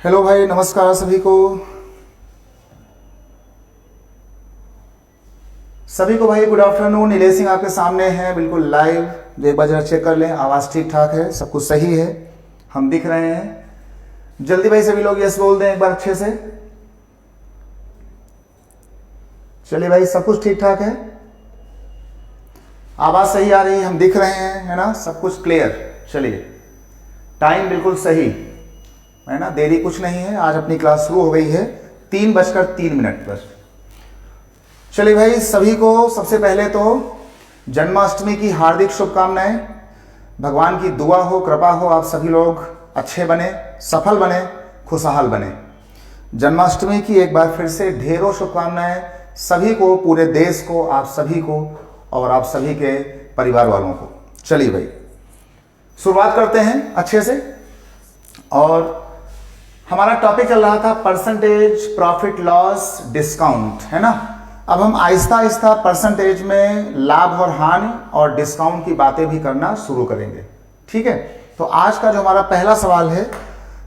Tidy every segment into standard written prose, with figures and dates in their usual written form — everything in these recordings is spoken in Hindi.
हेलो भाई, नमस्कार सभी को। भाई गुड आफ्टरनून। नीलेश सिंह आपके सामने हैं बिल्कुल लाइव। एक बार जरा चेक कर लें, आवाज़ ठीक ठाक है, सब कुछ सही है, हम दिख रहे हैं। जल्दी भाई सभी लोग यस बोल दें एक बार अच्छे से। चलिए भाई, सब कुछ ठीक ठाक है, आवाज़ सही आ रही है, हम दिख रहे हैं, है ना, सब कुछ क्लियर। चलिए, टाइम बिल्कुल सही है ना, देरी कुछ नहीं है। आज अपनी क्लास शुरू हो गई है 3:03 पर। चलिए भाई, सभी को सबसे पहले तो जन्माष्टमी की हार्दिक शुभकामनाएं। भगवान की दुआ हो, कृपा हो, आप सभी लोग अच्छे बने, सफल बने, खुशहाल बने। जन्माष्टमी की एक बार फिर से ढेरों शुभकामनाएं सभी को, पूरे देश को, आप सभी को और आप सभी के परिवार वालों को। चलिए भाई, शुरुआत करते हैं अच्छे से। और हमारा टॉपिक चल रहा था परसेंटेज, प्रॉफिट लॉस, डिस्काउंट, है ना। अब हम आहिस्ता आहिस्ता परसेंटेज में लाभ और हानि और डिस्काउंट की बातें भी करना शुरू करेंगे, ठीक है। तो आज का जो हमारा पहला सवाल है,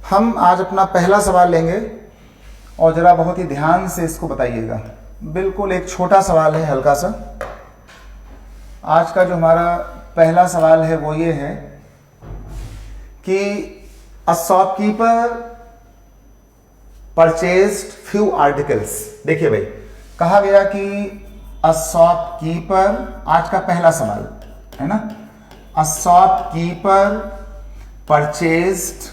हम आज अपना पहला सवाल लेंगे और जरा बहुत ही ध्यान से इसको बताइएगा। बिल्कुल एक छोटा सवाल है, हल्का सा। आज का जो हमारा पहला सवाल है वो ये है कि a shopkeeper purchased few articles. देखिए भाई, कहा गया कि अ शॉपकीपर, आज का पहला सवाल है ना, a shopkeeper purchased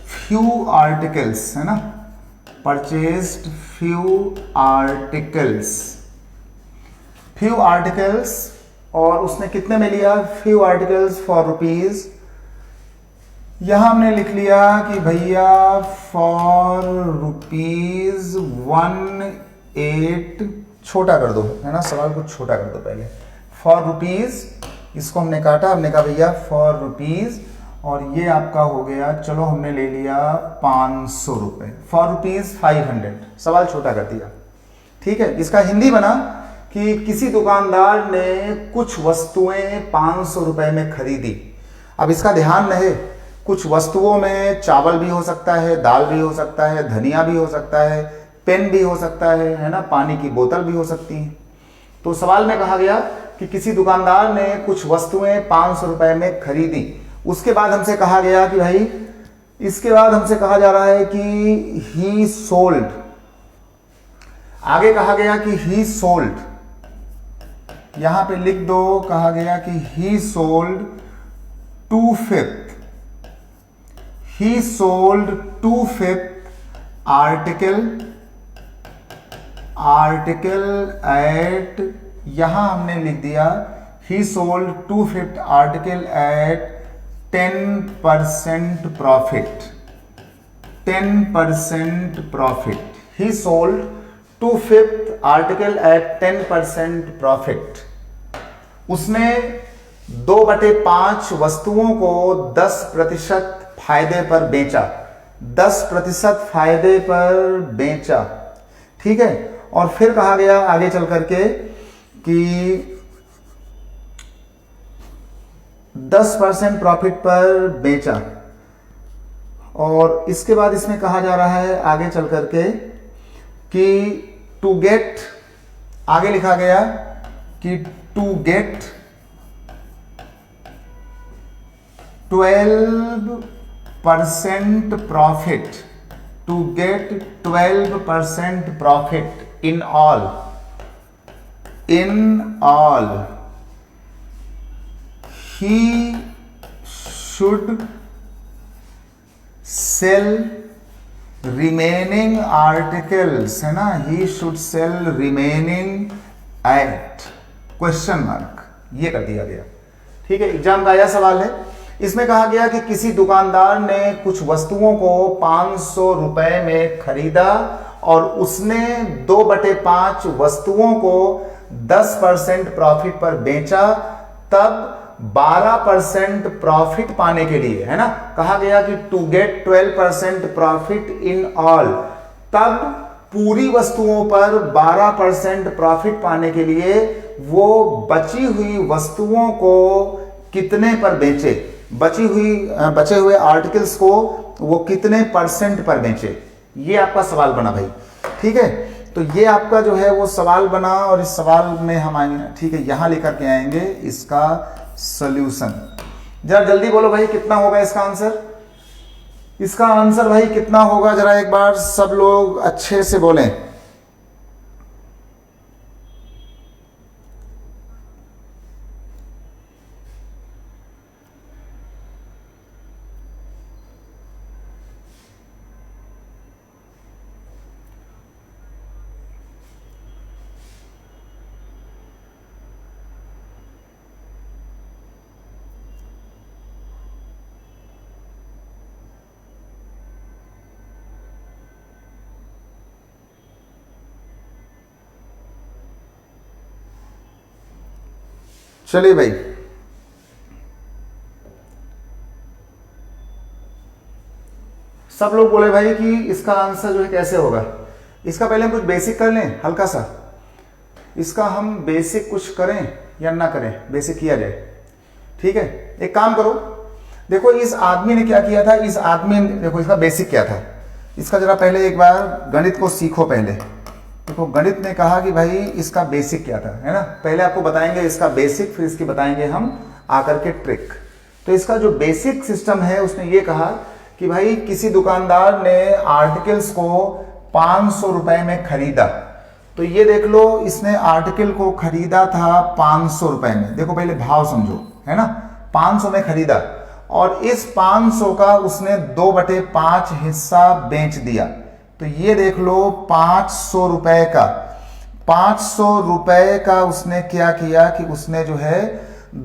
few articles, है ना, परचेज्ड फ्यू आर्टिकल्स, और उसने कितने में लिया? Few articles for rupees. यहां हमने लिख लिया कि भैया फॉर रुपीज 18, छोटा कर दो, है ना, सवाल को छोटा कर दो पहले। फॉर रुपीज, इसको हमने काटा, हमने कहा भैया फॉर रुपीज, और ये आपका हो गया, चलो हमने ले लिया 500 रुपए, फॉर रुपीज 500। सवाल छोटा कर दिया, ठीक है। इसका हिंदी बना कि किसी दुकानदार ने कुछ वस्तुएं 500 रुपए में खरीदी। अब इसका ध्यान रहे, कुछ वस्तुओं में चावल भी हो सकता है, दाल भी हो सकता है, धनिया भी हो सकता है, पेन भी हो सकता है ना, पानी की बोतल भी हो सकती है। तो सवाल में कहा गया कि किसी दुकानदार ने कुछ वस्तुएं 500 रुपए में खरीदी। उसके बाद हमसे कहा गया कि भाई, इसके बाद हमसे कहा जा रहा है कि ही सोल्ड। आगे कहा गया कि ही सोल्ड, यहां पे लिख दो, कहा गया कि he sold 2/5, he sold 2/5 article at, यहां हमने लिख दिया he sold 2/5 article at 10% profit. 10% profit, he sold 2/5 article at 10% profit. उसने 2/5 वस्तुओं को 10% फायदे पर बेचा, 10% फायदे पर बेचा, ठीक है। और फिर कहा गया आगे चल करके कि 10% प्रॉफिट पर बेचा, और इसके बाद इसमें कहा जा रहा है आगे चल करके कि टू गेट, आगे लिखा गया कि to get 12% profit, to get 12% profit in all he should sell remaining articles, है ना, he should sell remaining at question mark, ये कर दिया गया, ठीक है। एग्जाम का आया सवाल है। इसमें कहा गया कि किसी दुकानदार ने कुछ वस्तुओं को 500 रुपए में खरीदा और उसने 2/5 वस्तुओं को 10% प्रॉफिट पर बेचा। तब 12% प्रॉफिट पाने के लिए, है ना, कहा गया कि to get 12% profit in all, तब पूरी वस्तुओं पर 12% प्रॉफिट पाने के लिए वो बची हुई वस्तुओं को कितने पर बेचे, बचे हुए आर्टिकल्स को वो कितने % पर बेचे, ये आपका सवाल बना भाई। ठीक है, तो ये आपका जो है वो सवाल बना, और इस सवाल में हम आएंगे, ठीक है, यहां लेकर के आएंगे इसका सॉल्यूशन। जरा जल्दी बोलो भाई कितना होगा इसका आंसर। इसका आंसर भाई कितना होगा, जरा एक बार सब लोग अच्छे से बोलें। चलिए भाई, सब लोग बोले भाई कि इसका आंसर जो है कैसे होगा। इसका पहले हम कुछ बेसिक कर लें हल्का सा। इसका हम बेसिक कुछ करें या ना करें, बेसिक किया जाए। ठीक है, एक काम करो, देखो इस आदमी ने क्या किया था, इस आदमी ने देखो इसका बेसिक क्या था। इसका जरा पहले एक बार गणित को सीखो। पहले देखो गणित ने कहा कि भाई इसका बेसिक क्या था, है ना। पहले आपको बताएंगे इसका बेसिक, फिर इसकी बताएंगे हम आकर के ट्रिक। तो इसका जो बेसिक सिस्टम है, उसने ये कहा कि भाई किसी दुकानदार ने आर्टिकल्स को 500 रुपए में खरीदा। तो ये देख लो, इसने आर्टिकल को खरीदा था 500 रुपए में। देखो पहले भाव समझो, है ना, 500 में खरीदा, और इस 500 का उसने 2/5 हिस्सा बेच दिया। तो ये देख लो 500 रुपए का, 500 रुपए का उसने क्या किया कि उसने जो है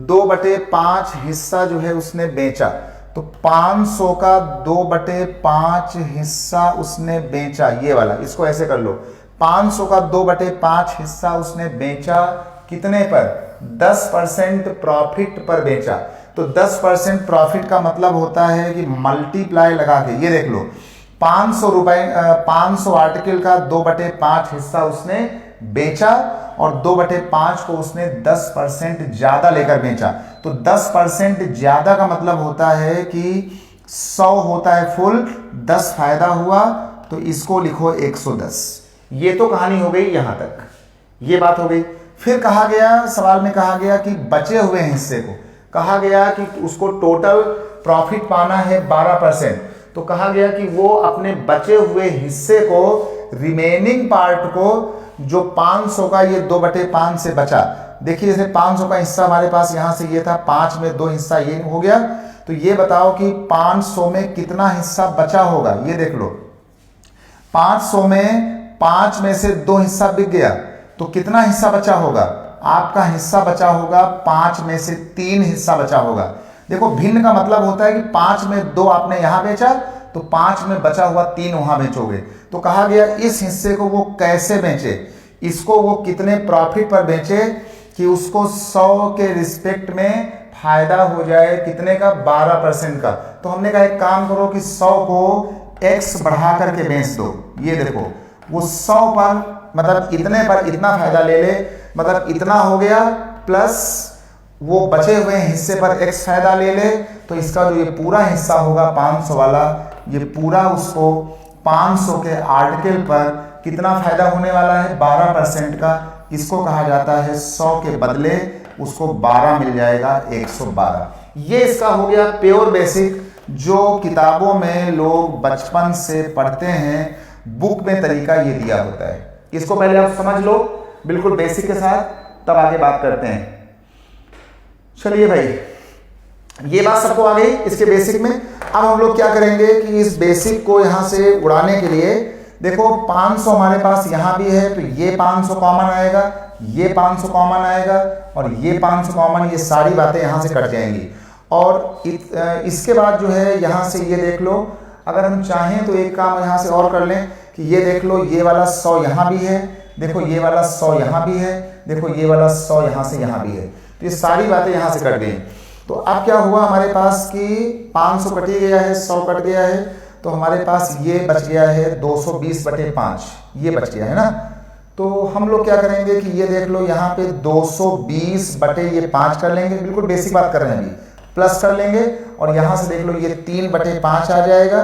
2/5 हिस्सा जो है उसने बेचा। तो 500 का 2/5 हिस्सा उसने बेचा, ये वाला, इसको ऐसे कर लो, 500 का 2/5 हिस्सा उसने बेचा कितने पर, 10% प्रॉफिट पर बेचा। तो 10% प्रॉफिट का मतलब होता है कि मल्टीप्लाई लगा के, ये देख लो 500 रुपए, 500 आर्टिकल का 2/5 हिस्सा उसने बेचा, और 2/5 को उसने 10% ज्यादा लेकर बेचा। तो 10% ज्यादा का मतलब होता है कि 100 होता है फुल, 10 फायदा हुआ, तो इसको लिखो 110। ये तो कहानी हो गई यहां तक, ये बात हो गई। फिर कहा गया, सवाल में कहा गया कि बचे हुए हिस्से को, कहा गया कि उसको टोटल प्रॉफिट पाना है 12%। तो कहा गया कि वो अपने बचे हुए हिस्से को, रिमेनिंग पार्ट को, जो 500 का ये 2/5 से बचा, देखिए जैसे 500 का हिस्सा हमारे पास यहां से ये था, 5 में 2 हिस्सा ये हो गया। तो ये बताओ कि 500 में कितना हिस्सा बचा होगा, ये देख लो, 500 में 5 में से 2 हिस्सा बिक गया, तो कितना हिस्सा बचा होगा, आपका हिस्सा बचा होगा 5 में से 3 हिस्सा बचा होगा। देखो भिन्न का मतलब होता है कि 5 में 2 आपने यहां बेचा, तो 5 में बचा हुआ 3 वहां बेचोगे। तो कहा गया इस हिस्से को वो कैसे बेचे, इसको वो कितने प्रॉफिट पर बेचे कि उसको 100 के रिस्पेक्ट में फायदा हो जाए, कितने का, 12% का। तो हमने कहा एक काम करो कि 100 को x बढ़ा करके बेच दो। ये देखो वो 100 पर, मतलब इतने पर इतना फायदा ले ले, मतलब इतना हो गया, प्लस वो बचे हुए हिस्से पर x फायदा ले ले। तो इसका जो ये पूरा हिस्सा होगा 500 वाला, ये पूरा उसको 500 के आर्टिकल पर कितना फायदा होने वाला है, 12% का। इसको कहा जाता है 100 के बदले उसको 12 मिल जाएगा, 112। ये इसका हो गया प्योर बेसिक, जो किताबों में लोग बचपन से पढ़ते हैं, बुक में तरीका ये दिया होता है। इसको पहले आप समझ लो बिल्कुल बेसिक के साथ, तब आगे बात करते हैं। चलिए भाई, ये बात सबको आ गई इसके बेसिक में। अब हम लोग क्या करेंगे कि इस बेसिक को यहां से उड़ाने के लिए, देखो 500 हमारे पास यहां भी है, तो ये 500 कॉमन आएगा, ये 500 कॉमन आएगा, और ये 500 कॉमन, ये सारी बातें यहां से कट जाएंगी। और इसके बाद जो है यहां से ये देख लो, अगर हम चाहें तो एक काम यहां से और कर लें कि ये देख लो, ये वाला 100 यहां भी है, देखो ये वाला 100 यहां भी है, देखो ये वाला 100 यहां से यहां भी है। तो ये सारी बातें यहां से कट गई। तो अब क्या हुआ हमारे पास कि 500 कट ही गया है, 100 कट गया है, तो हमारे पास ये बच गया है 220/5, ये बच गया है ना। तो हम लोग क्या करेंगे कि ये देख लो, यहाँ पे 220/5 कर लेंगे, बिल्कुल बेसिक बात कर रहे हैं अभी, प्लस कर लेंगे, और यहाँ से देख लो ये 3/5 आ जाएगा,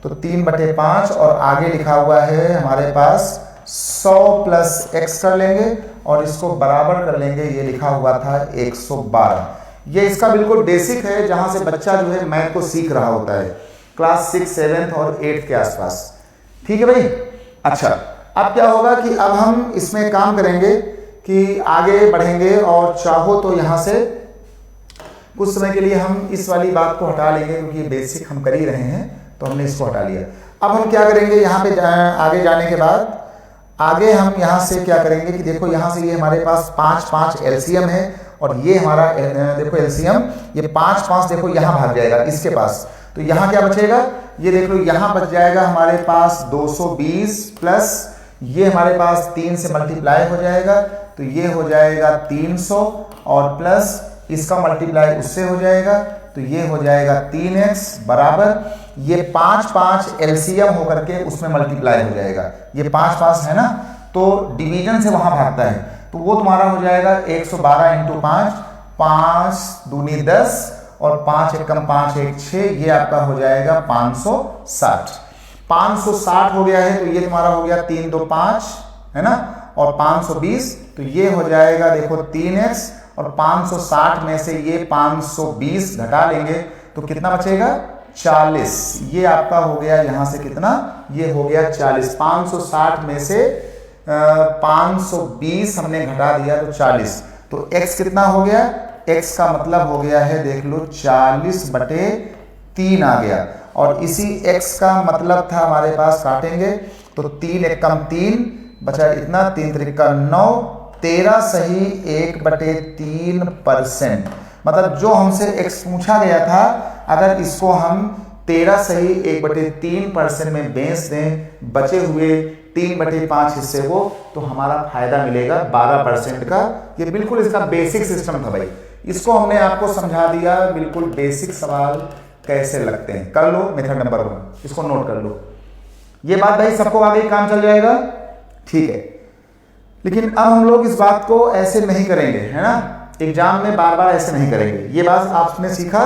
तो 3/5 और आगे लिखा हुआ है हमारे पास 100 + x कर लेंगे और इसको बराबर कर लेंगे, ये लिखा हुआ था 112। ये इसका बिल्कुल बेसिक है जहां से बच्चा जो है मैथ को सीख रहा होता है क्लास 6, 7 और 8 के आसपास। ठीक है भाई। अच्छा, अब क्या होगा कि अब हम इसमें काम करेंगे कि आगे बढ़ेंगे और चाहो तो यहां से कुछ समय के लिए हम इस वाली बात को हटा लेंगे क्योंकि ये बेसिक हम कर ही रहे हैं, तो हमने इसको हटा लिया। अब हम क्या करेंगे यहाँ पे आगे जाने के बाद आगे हम यहाँ से क्या करेंगे कि देखो यहाँ से ये हमारे पास 5 एलसीएम है और ये हमारा देखो एलसीएम, ये 5 देखो यहाँ भाग जाएगा इसके पास, तो यहाँ क्या बचेगा, ये देख लो यहाँ बच जाएगा हमारे पास 220 प्लस ये हमारे पास 3 से मल्टीप्लाई हो जाएगा, तो ये हो जाएगा 300 और प्लस इसका मल्टीप्लाई उससे हो जाएगा, तो ये हो जाएगा 3x बराबर ये 5 एलसीएम होकर के उसमें मल्टीप्लाई हो जाएगा। ये 5 है ना, तो डिवीजन से वहां भागता है, तो वो तुम्हारा हो जाएगा 112 × 5, 5 दूनी 10 और 5 एकम 5 1 6, ये आपका हो जाएगा 560। 560 हो गया है, तो ये तुम्हारा हो गया 3 2 5 है ना, और 520, तो ये हो जाएगा देखो 3x और 560 में से ये 520 घटा लेंगे तो कितना बचेगा 40। ये आपका हो गया यहां से कितना, ये हो गया 40। 560 में से 520 हमने घटा दिया तो 40, तो x कितना हो गया, x का मतलब हो गया है देख लो 40/3 आ गया, और इसी x का मतलब था हमारे पास काटेंगे तो 3 एकम 3 बचा इतना, 3 त्रिका 9, 13 सही 1/3%। मतलब जो हमसे x पूछा गया था अगर इसको हम 13 सही 1/3% में बेच दें बचे हुए 3/5 हिस्से को, तो हमारा फायदा मिलेगा 12% का। ये बिल्कुल इसका बेसिक सिस्टम था भाई, इसको हमने आपको समझा दिया बिल्कुल बेसिक सवाल कैसे लगते हैं। कर लो मेथड नंबर 1, इसको नोट कर लो। ये बात भाई सबको आगे काम चल जाएगा, ठीक है। लेकिन अब हम लोग इस बात को ऐसे नहीं करेंगे, है ना, एग्जाम में बार बार ऐसे नहीं करेंगे। ये बात आपने सीखा,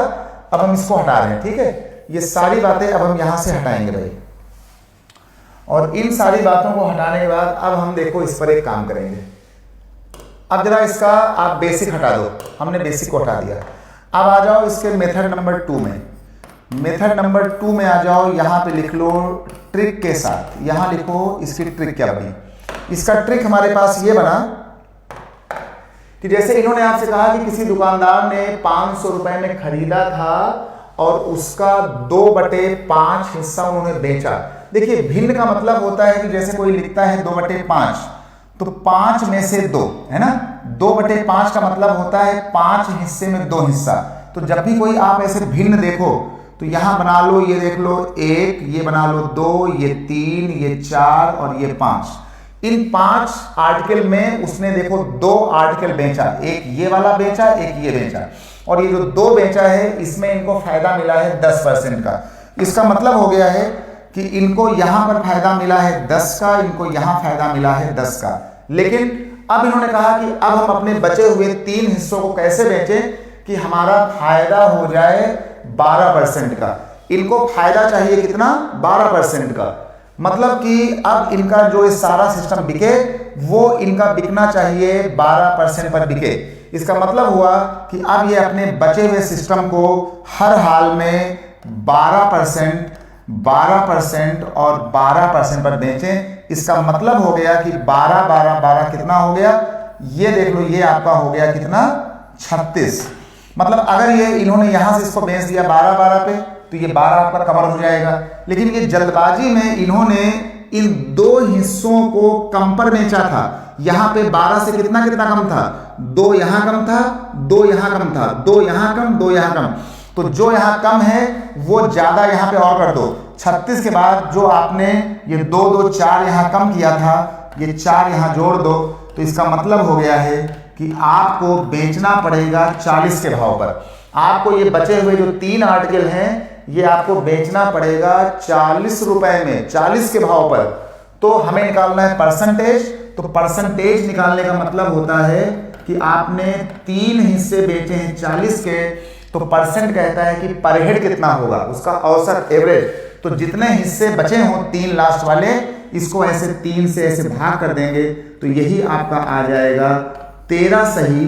अब हम इसको हटा रहे हैं, ठीक है। ये सारी बातें अब हम यहां से हटाएंगे भाई, और इन सारी बातों को हटाने के बाद अब हम देखो इस पर एक काम करेंगे। अब जरा इसका आप बेसिक हटा दो, हमने बेसिक को हटा दिया। अब आ जाओ इसके मेथड नंबर 2 में। मेथड नंबर 2 में आ जाओ, यहां पे लिख लो ट्रिक के साथ, यहां लिखो इसकी ट्रिक क्या बनी। इसका ट्रिक हमारे पास ये बना कि जैसे इन्होंने आपसे कहा कि किसी दुकानदार ने 500 रुपए में खरीदा था और उसका 2/5 हिस्सा उन्होंने बेचा। देखिए भिन्न का मतलब होता है कि जैसे कोई लिखता है 2/5, तो 5 में से 2 है ना, 2/5 का मतलब होता है 5 हिस्से में 2 हिस्सा। तो जब भी कोई आप ऐसे भिन्न देखो तो यहां बना लो, ये देख लो 1, ये बना लो 2, ये 3, ये 4 और ये 5। इन 5 आर्टिकल में उसने देखो 2 आर्टिकल बेचा, एक ये वाला बेचा, एक ये बेचा, और ये जो 2 बेचा है इसमें इनको फायदा मिला है 10% का। इसका मतलब हो गया है कि इनको यहां पर फायदा मिला है 10 का, इनको यहां फायदा मिला है 10 का। लेकिन अब इन्होंने कहा कि अब हम अपने बचे हुए 3 हिस्सों को कैसे बेचें कि हमारा फायदा हो जाए 12% का। इनको फायदा चाहिए कितना, 12% का। मतलब कि अब इनका जो सारा सिस्टम बिके वो इनका बिकना चाहिए 12% पर बिके। इसका मतलब हुआ कि अब ये अपने बचे हुए सिस्टम को हर हाल में 12% और 12% पर बेचें। इसका मतलब हो गया कि 12 कितना हो गया, ये देख लो, ये आपका हो गया कितना 36। मतलब अगर ये इन्होंने यहां से इसको बेच दिया 12 पे तो ये 12 आपका कवर हो जाएगा। लेकिन ये जल्दबाजी में इन्होंने इन 2 हिस्सों को कम पर बेचा था। यहां पे 12 से कितना कितना कम था, 2 यहां कम था, 2 यहां कम था, 2 यहां कम, 2 यहां कम। तो जो यहां कम है वो ज्यादा यहां पे और कर दो। 36 के बाद जो आपने ये 2 2 4 यहां कम किया था, ये 4 यहां जोड़ दो, तो इसका मतलब हो गया है कि आपको बेचना पड़ेगा 40 के भाव पर। आपको ये बचे हुए जो 3 आर्टिकल हैं ये आपको बेचना पड़ेगा 40 रुपए में, 40 के भाव पर। तो हमें निकालना है परसेंटेज। तो परसेंटेज निकालने का मतलब होता है कि आपने 3 हिस्से बेचे हैं 40 के, तो परसेंट कहता है कि पर हेड कितना होगा, उसका औसत एवरेज। तो जितने हिस्से बचे हों 3 लास्ट वाले, इसको ऐसे 3 से ऐसे भाग कर देंगे तो यही आपका आ जाएगा 13 सही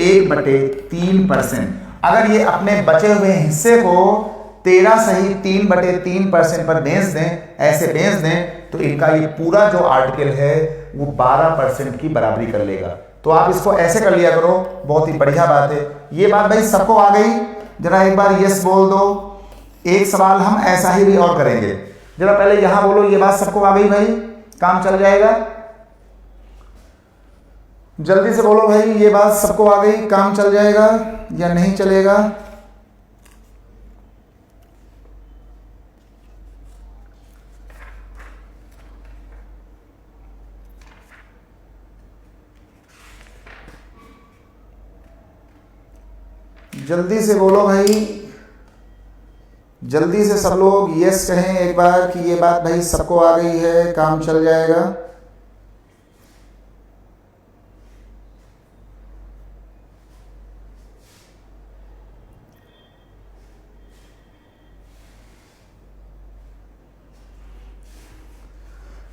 1/3%। अगर ये अपने बचे हुए हिस्से को 13 सही 3/3% पर बेच दें, ऐसे बेच दें, तो इनका ये पूरा जो आर्टिकल है वो 12% की बराबरी कर लेगा। तो आप इसको ऐसे कर लिया करो, बहुत ही बढ़िया बात है। ये बात भाई सबको आ गई? जरा एक बार यस बोल दो। एक सवाल हम ऐसा ही भी और करेंगे, जरा पहले यहां बोलो ये बात सबको आ गई भाई, काम चल जाएगा। जल्दी से बोलो भाई, ये बात सबको आ गई, काम चल जाएगा या नहीं चलेगा? जल्दी से बोलो भाई, जल्दी से सब लोग यस कहें एक बार कि ये बात भाई सबको आ गई है, काम चल जाएगा।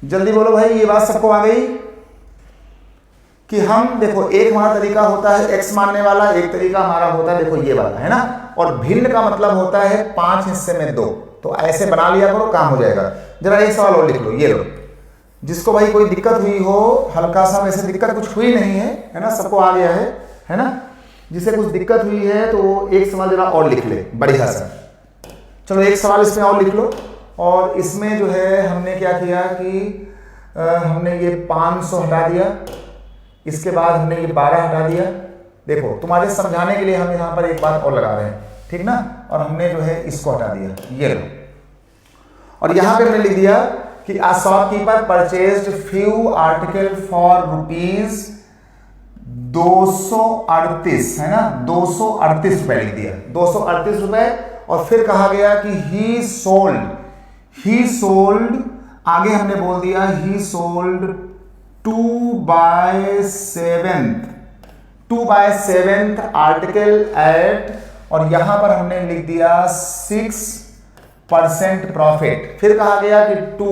जल्दी बोलो भाई, ये बात सबको आ गई कि हम देखो, एक हमारा तरीका होता है x मानने वाला, एक तरीका हमारा होता है देखो ये वाला, है ना। और भिन्न का मतलब होता है 5 हिस्से में 2। तो ऐसे बना लिया करो, काम हो जाएगा। जरा एक सवाल और लिख लो, ये लो। जिसको भाई कोई दिक्कत हुई हो, हल्का सा, वैसे दिक्कत कुछ हुई नहीं है ना, सबको आ गया है ना। जिसे कुछ दिक्कत हुई है तो एक सवाल जरा और लिख ले बढ़िया सा। चलो एक सवाल इसमें और लिख लो। और इसमें जो है हमने क्या किया कि हमने ये 500 हटा दिया, इसके बाद हमने ये 12 हटा दिया। देखो तुम्हारे समझाने के लिए हम यहाँ पर एक बात और लगा रहे हैं, ठीक ना। और हमने जो है इसको हटा दिया, ये लो। और यहाँ पे हमने लिख दिया कि a shopkeeper purchased few article for rupees 238, है ना, 238 रुपए लिख दिया, 238 रुपए। और फिर कहा गया कि he sold, आगे हमने बोल दिया he sold 2/7 आर्टिकल एट, और यहां पर हमने लिख दिया 6% प्रॉफिट। फिर कहा गया कि to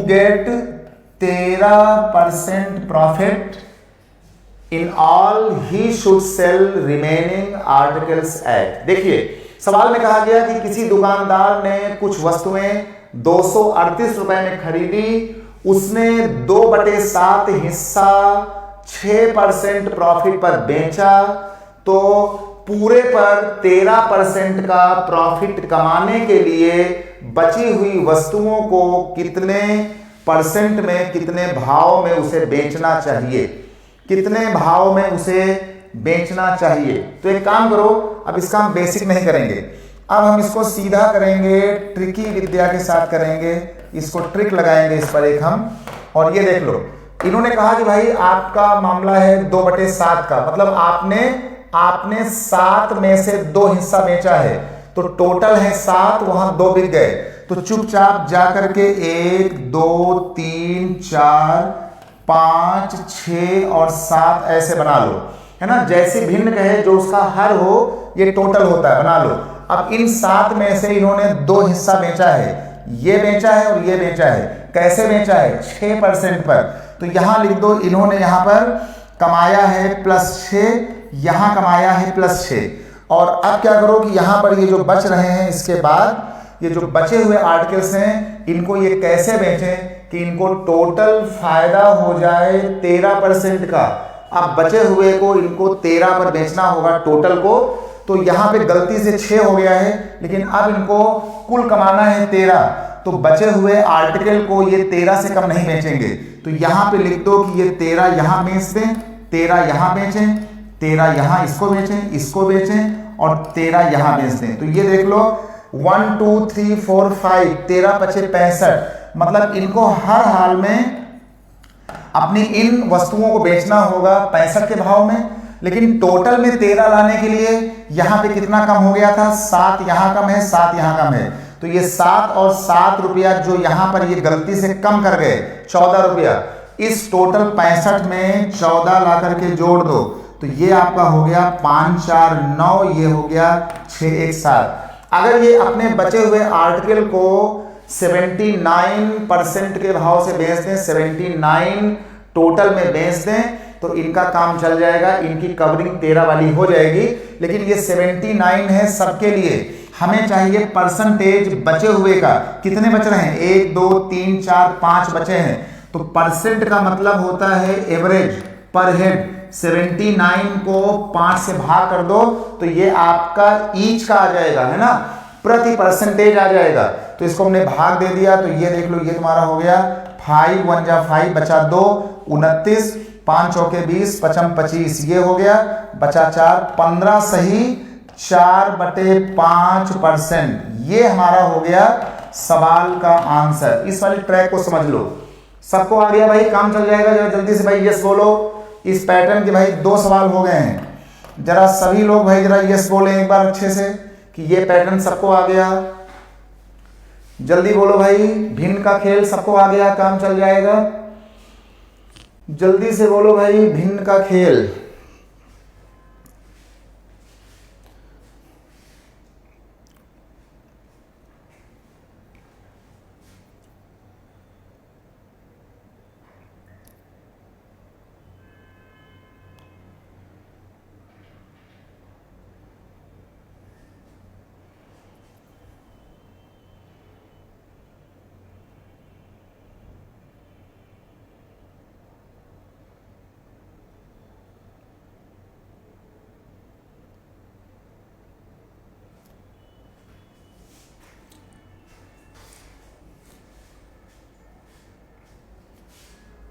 get 13% profit in all he should sell remaining articles at. देखिए सवाल में कहा गया कि किसी दुकानदार ने कुछ वस्तुएं 238 रुपए में खरीदी, उसने 2/7 हिस्सा 6% प्रॉफिट पर बेचा, तो पूरे पर 13% का प्रॉफिट कमाने के लिए बची हुई वस्तुओं को कितने परसेंट में, कितने भाव में उसे बेचना चाहिए, कितने भाव में उसे बेचना चाहिए। तो एक काम करो, अब इसका हम बेसिक नहीं करेंगे, अब हम इसको सीधा करेंगे, ट्रिकी विद्या के साथ करेंगे, इसको ट्रिक लगाएंगे इस पर एक हम। और ये देख लो, इन्होंने कहा कि भाई आपका मामला है 2/7 का, मतलब आपने 7 में से 2 हिस्सा बेचा है, तो टोटल है 7, वहां 2 बिक गए। तो चुपचाप जाकर के 1 2 3 4 5 6 और 7 ऐसे बना लो, है ना। जैसी भिन्न कहे जो उसका हर हो, ये टोटल होता है, बना लो। अब इन 7 में से इन्होंने 2 हिस्सा बेचा है, ये बेचा है और ये बेचा है। कैसे बेचा है? 6% पर। तो यहां लिख दो, इन्होंने यहां पर कमाया है +6, यहां कमाया है +6। और अब क्या करो कि यहां पर ये जो बच रहे हैं, इसके बाद ये जो बचे हुए आर्टिकल्स हैं, इनको ये कैसे बेचें कि इनको टोटल फायदा हो जाए 13% का। अब बचे हुए को इनको 13 पर बेचना होगा टोटल को। तो यहां पे गलती से 6 हो गया है, लेकिन अब इनको कुल कमाना है 13, तो बचे हुए आर्टिकल को ये 13 से कम नहीं बेचेंगे। तो यहां पे लिख दो कि ये 13 यहां बेच दें, 13 यहां बेचें, 13 यहां इसको बेचें, इसको बेचें, और 13 यहां बेच दें। तो ये देख लो 1 2 3 4 5, 13 × 5 = 65। मतलब इनको हर हाल में अपनी इन वस्तुओं को बेचना होगा 65 के भाव में। लेकिन टोटल में 13 लाने के लिए यहां पे कितना कम हो गया था? 7 यहां कम है, 7 यहां कम है। तो ये 7 और 7 रुपया जो यहां पर ये गलती से कम कर गए, 14 रुपया। इस टोटल 65 में 14 ला करके जोड़ दो, तो ये आपका हो गया 5 4 9, ये हो गया 6 1 7। अगर ये अपने बचे हुए आर्टिकल को 79% के भाव से बेच दें, 79 टोटल में बेच दें, तो इनका काम चल जाएगा, इनकी कवरिंग 13 वाली हो जाएगी। लेकिन ये 79 है सबके लिए, हमें चाहिए परसेंटेज बचे हुए का। कितने बच रहे हैं? 1 2 3 4 5 बचे हैं। तो परसेंट का मतलब होता है एवरेज पर हेड। 79 को 5 से भाग कर दो तो ये आपका ईच का आ जाएगा, है ना, प्रति परसेंटेज आ जाएगा। तो इसको हमने भाग दे दिया, तो ये देख लो, ये तुम्हारा हो गया 5 1 जा 5 बचा 2 29, 5 चौके 20, 5 25, ये हो गया, बचा 4 15 सही 4/5%। ये हमारा हो गया सवाल का आंसर। इस वाले ट्रैक को समझ लो। सबको आ गया भाई? काम चल जाएगा। जरा जल्दी से भाई यस बोलो। इस पैटर्न के भाई 2 सवाल हो गए हैं। जरा सभी लोग भाई जरा यस बोले एक बार अच्छे से कि ये पैटर्न सबको आ गया। जल्दी बोलो भाई, भिन्न का खेल सबको आ गया, काम चल जाएगा। जल्दी से बोलो भाई, भिन्न का खेल।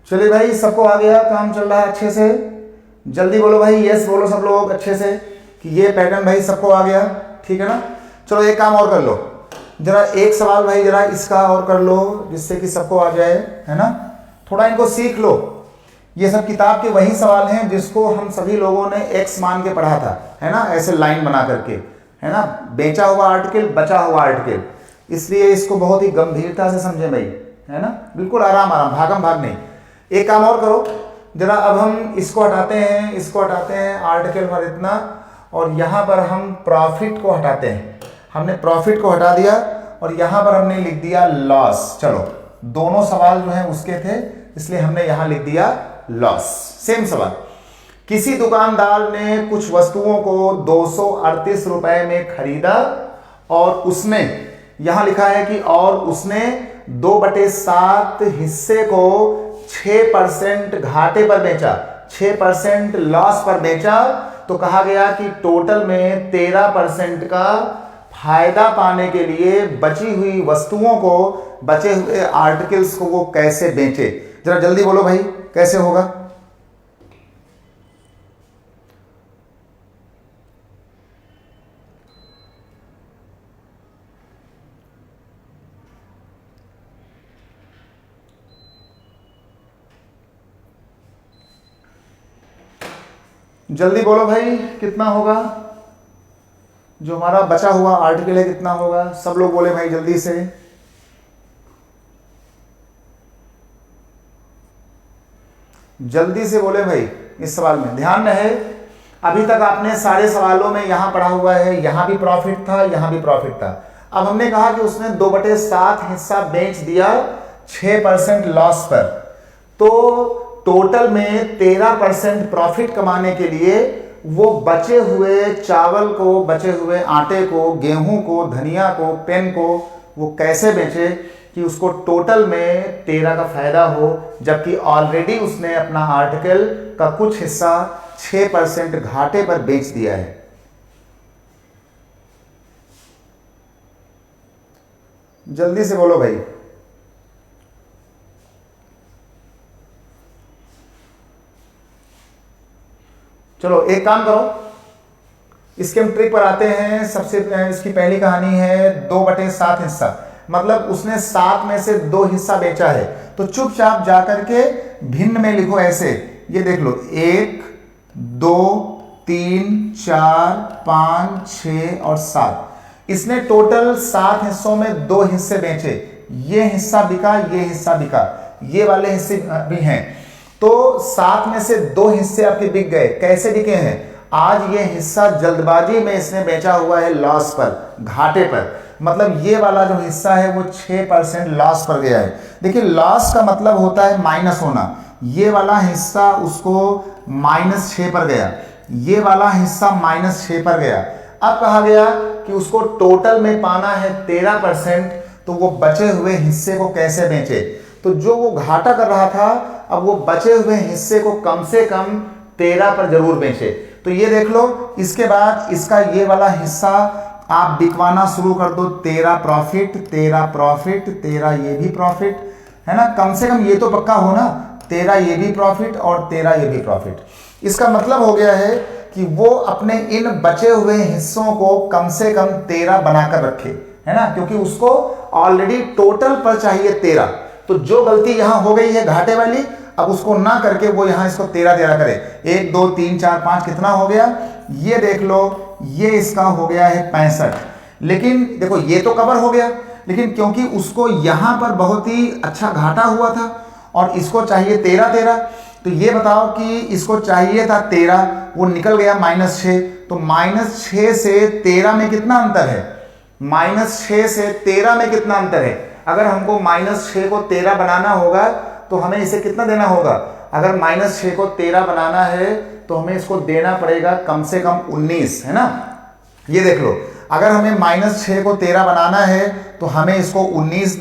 चलिए भाई, सबको आ गया, काम चल रहा है अच्छे से। जल्दी बोलो भाई, यस बोलो सब लोग अच्छे से कि ये पैटर्न भाई सबको आ गया, ठीक है ना। चलो एक काम और कर लो, जरा एक सवाल भाई जरा इसका और कर लो जिससे कि सबको आ जाए, है ना। थोड़ा इनको सीख लो। ये सब किताब के वही सवाल हैं जिसको हम सभी लोगों ने एक्स मान के पढ़ा था, है ना, ऐसे लाइन बना करके, है ना, बेचा हुआ आर्टिकल, बचा हुआ आर्टिकल। इसलिए इसको बहुत ही गंभीरता से समझे भाई, है ना, बिल्कुल आराम आराम, भागम भाग नहीं। एक काम और करो जरा, अब हम इसको हटाते हैं, इसको हटाते हैं, आर्टिकल पर इतना, और यहाँ पर हम प्रॉफिट को हटाते हैं। हमने प्रॉफिट को हटा दिया और यहाँ पर हमने लिख दिया लॉस। चलो, दोनों सवाल जो हैं उसके थे, इसलिए हमने यहाँ लिख दिया लॉस। सेम सवाल। किसी दुकानदार ने कुछ वस्तुओं को 238 रुपए में खरीदा और उसने, यहां लिखा है कि और उसने 2/7 हिस्से को 6% घाटे पर बेचा, 6% लॉस पर बेचा। तो कहा गया कि टोटल में 13% का फायदा पाने के लिए बची हुई वस्तुओं को, बचे हुए आर्टिकल्स को वो कैसे बेचे। जरा जल्दी बोलो भाई, कैसे होगा। जल्दी बोलो भाई, कितना होगा जो हमारा बचा हुआ आर्टिकल है, कितना होगा। सब लोग बोले भाई जल्दी से। जल्दी से बोले भाई। इस सवाल में ध्यान रहे, अभी तक आपने सारे सवालों में यहां पढ़ा हुआ है, यहां भी प्रॉफिट था, यहां भी प्रॉफिट था। अब हमने कहा कि उसने 2/7 हिस्सा बेच दिया 6% लॉस पर, तो टोटल में 13% प्रॉफिट कमाने के लिए वो बचे हुए चावल को, बचे हुए आटे को, गेहूं को, धनिया को, पेन को वो कैसे बेचे कि उसको टोटल में 13 का फायदा हो, जबकि ऑलरेडी उसने अपना आर्टिकल का कुछ हिस्सा 6% घाटे पर बेच दिया है। जल्दी से बोलो भाई। चलो एक काम करो, इसके हम ट्रिक पर आते हैं। सबसे इसकी पहली कहानी है 2/7 हिस्सा, मतलब उसने 7 में से 2 हिस्सा बेचा है। तो चुपचाप जाकर के भिन्न में लिखो ऐसे, ये देख लो 1 2 3 4 5 6 और 7। इसने टोटल 7 हिस्सों में 2 हिस्से बेचे। ये हिस्सा बिका, ये हिस्सा बिका, ये वाले हिस्से भी हैं। तो 7 में से 2 हिस्से आपके बिक गए। कैसे बिके हैं? आज ये हिस्सा जल्दबाजी में इसने बेचा हुआ है लॉस पर, घाटे पर। मतलब ये वाला जो हिस्सा है वो 6% लॉस पर गया है। देखिए लॉस का मतलब होता है माइनस होना। ये वाला हिस्सा उसको -6 पर गया, ये वाला हिस्सा -6 पर गया। अब कहा गया कि उसको टोटल में पाना है 13%, तो वो बचे हुए हिस्से को कैसे बेचे? तो जो वो घाटा कर रहा था, अब वो बचे हुए हिस्से को कम से कम 13 पर जरूर बेचे। तो ये देख लो, इसके बाद इसका ये वाला हिस्सा आप बिकवाना शुरू कर दो। 13 प्रॉफिट, 13 प्रॉफिट, 13 ये भी प्रॉफिट, है ना। कम से कम ये तो पक्का हो ना, 13 ये भी प्रॉफिट और 13 ये भी प्रॉफिट। इसका मतलब हो गया है कि वो अपने इन बचे हुए हिस्सों को कम से कम 13 बनाकर रखे, है ना, क्योंकि उसको ऑलरेडी टोटल पर चाहिए 13। तो जो गलती यहां हो गई है घाटे वाली, अब उसको ना करके वो यहां इसको 13 करे। 1 2 3 4 5 कितना हो गया? ये देख लो, ये इसका हो गया है 65। लेकिन देखो ये तो कवर हो गया, लेकिन क्योंकि उसको यहां पर बहुत ही अच्छा घाटा हुआ था और इसको चाहिए 13, तो ये बताओ कि इसको चाहिए था 13, वो निकल गया -6। तो -6 से 13 में कितना अंतर है? -6 से 13 में कितना अंतर है? अगर हमको -6 को 13 बनाना होगा तो हमें इसे कितना देना होगा? अगर -6 को 13 बनाना है तो हमें इसको देना पड़ेगा कम से कम 19, है ना। ये देख लो, अगर हमें -6 को 13 बनाना है तो हमें इसको 19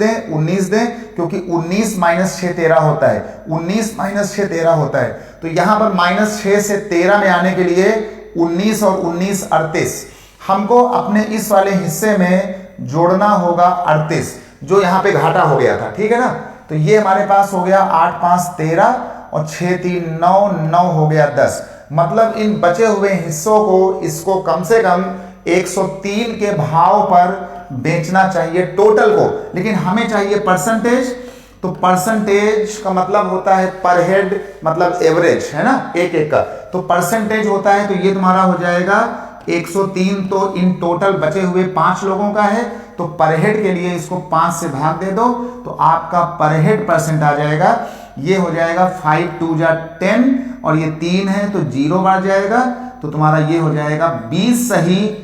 दें, क्योंकि 19 - 6 13 होता है, 19 - 6 13 होता है। तो यहां पर -6 से 13 में आने के लिए 19 और 19 38, हमको अपने इस वाले हिस्से में जोड़ना होगा 38, जो यहां पे घाटा हो गया था, ठीक है ना। तो ये हमारे पास हो गया 8 5 13 और 6 3 9, 9 हो गया 10। मतलब इन बचे हुए हिस्सों को इसको कम से कम 103 के भाव पर बेचना चाहिए टोटल को। लेकिन हमें चाहिए परसेंटेज, तो परसेंटेज का मतलब होता है पर हेड, मतलब एवरेज, है ना, एक एक का। तो परसेंटेज होता है, तो ये तुम्हारा हो जाएगा 103। तो इन टोटल बचे हुए 5 लोगों का है, तो पर हेड के लिए इसको 5 से भाग दे दो, तो आपका पर हेड परसेंट आ जाएगा। ये हो जाएगा 5 2 जा 10 और ये 3 है तो 0 बढ़ जाएगा। तो तुम्हारा ये हो जाएगा 20 सही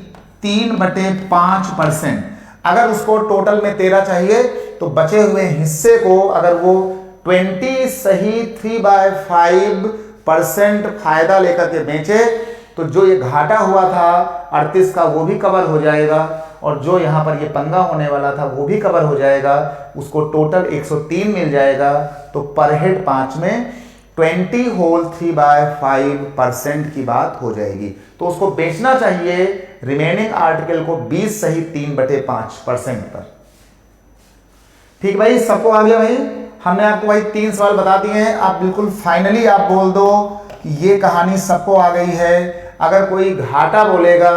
3/5%। अगर उसको टोटल में 13 चाहिए तो बचे हुए हिस्से को अगर वो 20 सही 3/5% फायदा लेकर के बेचे, तो जो ये घाटा हुआ था 38 का वो भी कवर हो जाएगा, और जो यहाँ पर ये पंगा होने वाला था वो भी कवर हो जाएगा। उसको टोटल 103 मिल जाएगा। तो पर हेड 5 में 20 होल 3/5% की बात हो जाएगी। तो उसको बेचना चाहिए रिमेनिंग आर्टिकल को 20 सही 3/5% पर। ठीक भाई, सबको आ गया भाई? हमने आपको भाई 3 सवाल बता दिए हैं। आप बिल्कुल फाइनली आप बोल दो कि ये कहानी सबको आ गई है। अगर कोई घाटा बोलेगा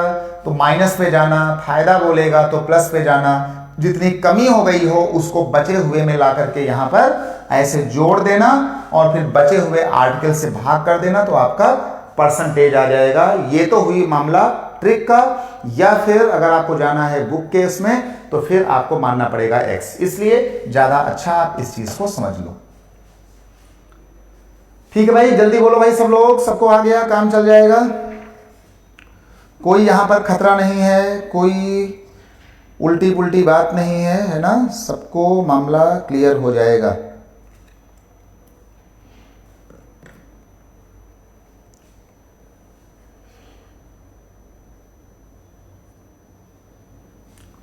तो माइनस पे जाना, फायदा बोलेगा तो प्लस पे जाना। जितनी कमी हो गई हो उसको बचे हुए में ला करके यहां पर ऐसे जोड़ देना और फिर बचे हुए आर्टिकल से भाग कर देना, तो आपका परसेंटेज आ जाएगा। ये तो हुई मामला ट्रिक का। या फिर अगर आपको जाना है बुक के उसमें, तो फिर आपको मानना पड़ेगा x। इसलिए ज्यादा अच्छा आप इस चीज को समझ लो। ठीक है भाई, जल्दी बोलो भाई सब लोग, सबको आ गया, काम चल जाएगा। कोई यहां पर खतरा नहीं है, कोई उल्टी पुल्टी बात नहीं है, है ना। सबको मामला क्लियर हो जाएगा।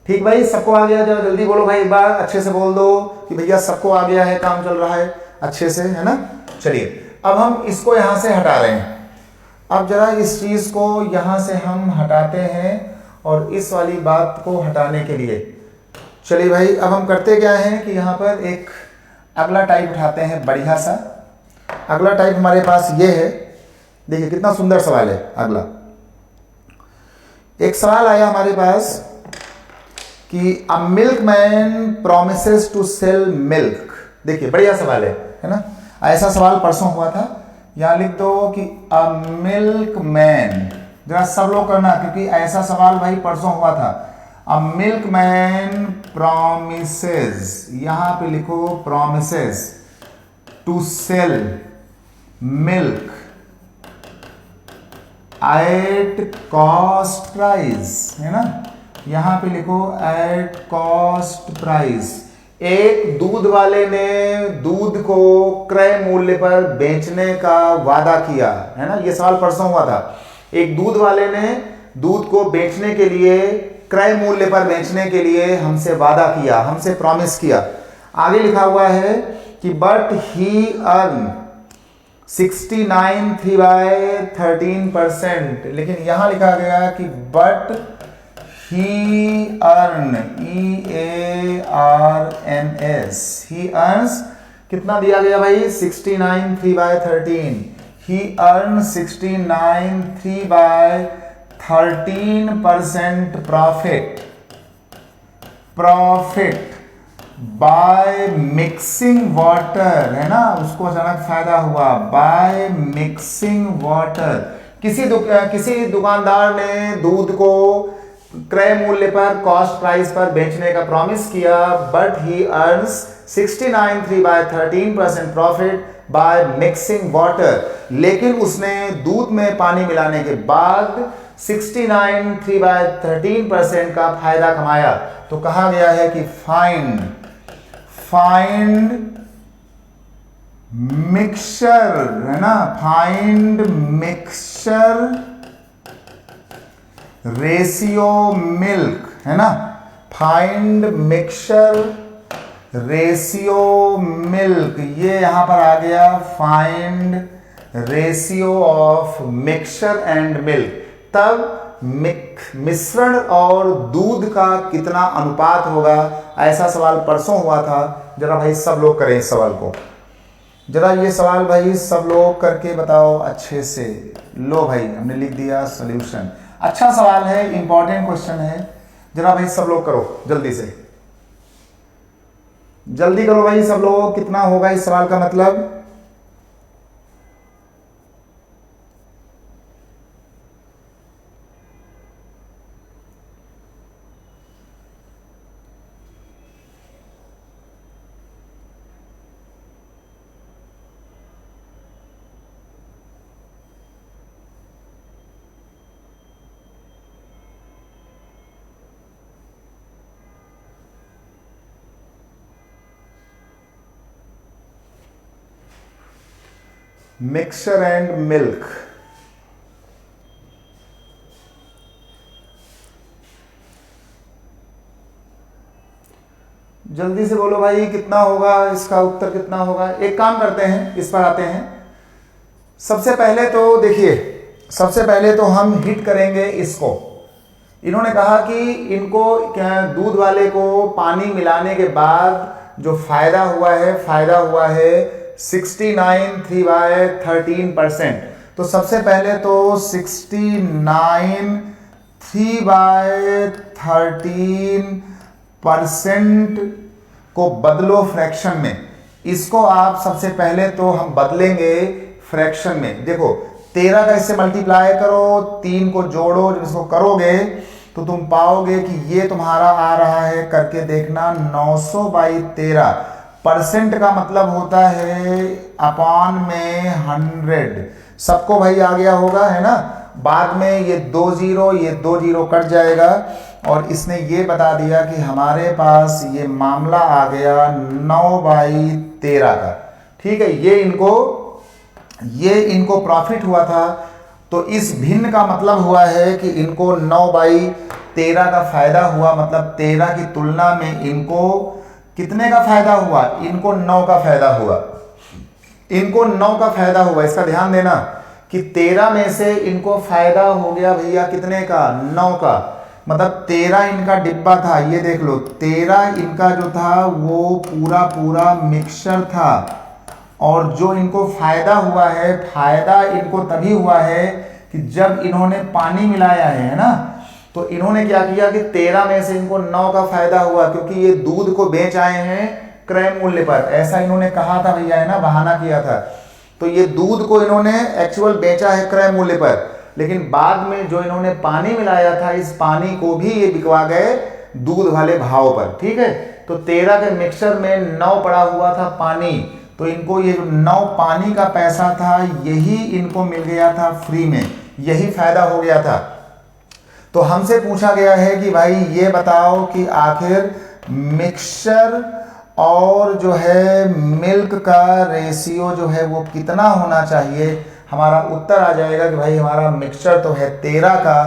ठीक भाई, सबको आ गया? जरा जल्दी बोलो भाई, एक बार अच्छे से बोल दो कि भैया सबको आ गया है, काम चल रहा है अच्छे से, है ना। चलिए अब हम इसको यहां से हटा रहे हैं। अब जरा इस चीज को यहां से हम हटाते हैं और इस वाली बात को हटाने के लिए चलिए भाई अब हम करते क्या हैं कि यहां पर एक अगला टाइप उठाते हैं बढ़िया सा। अगला टाइप हमारे पास ये है, देखिए कितना सुंदर सवाल है। अगला एक सवाल आया हमारे पास कि a milkman promises to sell milk. देखिए बढ़िया सवाल है ना। ऐसा सवाल परसों हुआ था। यहां लिख दो कि अ मिल्कमैन, जरा सब लोग करना क्योंकि ऐसा सवाल भाई परसों हुआ था। अ मिल्कमैन प्रॉमिसेस, यहां पे लिखो promises to sell milk at cost price, है ना, यहां पे लिखो एट कॉस्ट प्राइस। एक दूध वाले ने दूध को क्रय मूल्य पर बेचने का वादा किया, है ना, ये सवाल परसों हुआ था। एक दूध वाले ने दूध को बेचने के लिए, क्रय मूल्य पर बेचने के लिए हमसे वादा किया, हमसे प्रॉमिस किया। आगे लिखा हुआ है कि बट ही अर्न 69 3/13%, लेकिन यहां लिखा गया कि but he earn, EARNS, he earns, कितना दिया गया भाई, 69 3/13, he earn 69 3/13% profit by mixing water, है ना, उसको अचानक फायदा हुआ बाय मिक्सिंग वाटर। किसी दुकानदार ने दूध को क्रय मूल्य पर, कॉस्ट प्राइस पर बेचने का प्रॉमिस किया, but he earns 69 3/13% profit by mixing water, लेकिन उसने दूध में पानी मिलाने के बाद 69 3/13% का फायदा कमाया। तो कहा गया है कि फाइंड मिक्सचर, है ना, फाइंड मिक्सचर रेशियो मिल्क, है ना, फाइंड मिक्सचर रेशियो मिल्क, ये यहां पर आ गया find ratio of mixture and milk. तब मिश्रण और दूध का कितना अनुपात होगा, ऐसा सवाल परसों हुआ था। जरा भाई सब लोग करें इस सवाल को, जरा ये सवाल भाई सब लोग करके बताओ अच्छे से। लो भाई हमने लिख दिया सॉल्यूशन। अच्छा सवाल है, इंपॉर्टेंट क्वेश्चन है, जरा भाई सब लोग करो जल्दी से, जल्दी करो भाई सब लोग। कितना होगा इस सवाल का मतलब, मिक्सचर एंड मिल्क, जल्दी से बोलो भाई कितना होगा, इसका उत्तर कितना होगा। एक काम करते हैं, इस पर आते हैं। सबसे पहले तो देखिए, सबसे पहले तो हम हिट करेंगे इसको। इन्होंने कहा कि इनको क्या, दूध वाले को पानी मिलाने के बाद जो फायदा हुआ है 69 3/13%। तो सबसे पहले तो 69 3/13% को बदलो फ्रैक्शन में। इसको आप सबसे पहले तो हम बदलेंगे फ्रैक्शन में। देखो 13 का इससे मल्टीप्लाई करो, 3 को जोड़ो, जब इसको करोगे तो तुम पाओगे कि ये तुम्हारा आ रहा है, करके देखना, 900/13। परसेंट का मतलब होता है अपॉन में 100। सबको भाई आ गया होगा, है ना। बाद में ये 2 0 कट जाएगा, और इसने ये बता दिया कि हमारे पास ये मामला आ गया 9/13 का। ठीक है, ये इनको प्रॉफिट हुआ था। तो इस भिन्न का मतलब हुआ है कि इनको 9/13 का फायदा हुआ, मतलब 13 की तुलना में इनको कितने का फायदा हुआ, इनको 9 का फायदा हुआ, इनको 9 का फायदा हुआ। इसका ध्यान देना कि 13 में से इनको फायदा हो गया भैया कितने का, 9 का। मतलब 13 इनका डिब्बा था, ये देख लो, 13 इनका जो था वो पूरा मिक्सचर था। और जो इनको फायदा हुआ है, फायदा इनको तभी हुआ है कि जब इन्होंने पानी मिलाया है ना। तो इन्होंने क्या किया कि 13 में से इनको 9 का फायदा हुआ, क्योंकि ये दूध को बेच आए हैं क्रय मूल्य पर, ऐसा इन्होंने कहा था भैया, है ना, बहाना किया था। तो ये दूध को इन्होंने एक्चुअल बेचा है क्रय मूल्य पर, लेकिन बाद में जो इन्होंने पानी मिलाया था, इस पानी को भी ये बिकवा गए दूध वाले भाव पर। ठीक है, तो 13 के मिक्सचर में 9 पड़ा हुआ था पानी, तो इनको ये जो 9 पानी का पैसा था यही इनको मिल गया था फ्री में, यही फायदा हो गया था। तो हमसे पूछा गया है कि भाई ये बताओ कि आखिर मिक्सचर और जो है मिल्क का रेशियो जो है वो कितना होना चाहिए। हमारा उत्तर आ जाएगा कि भाई हमारा मिक्सचर तो है 13 का,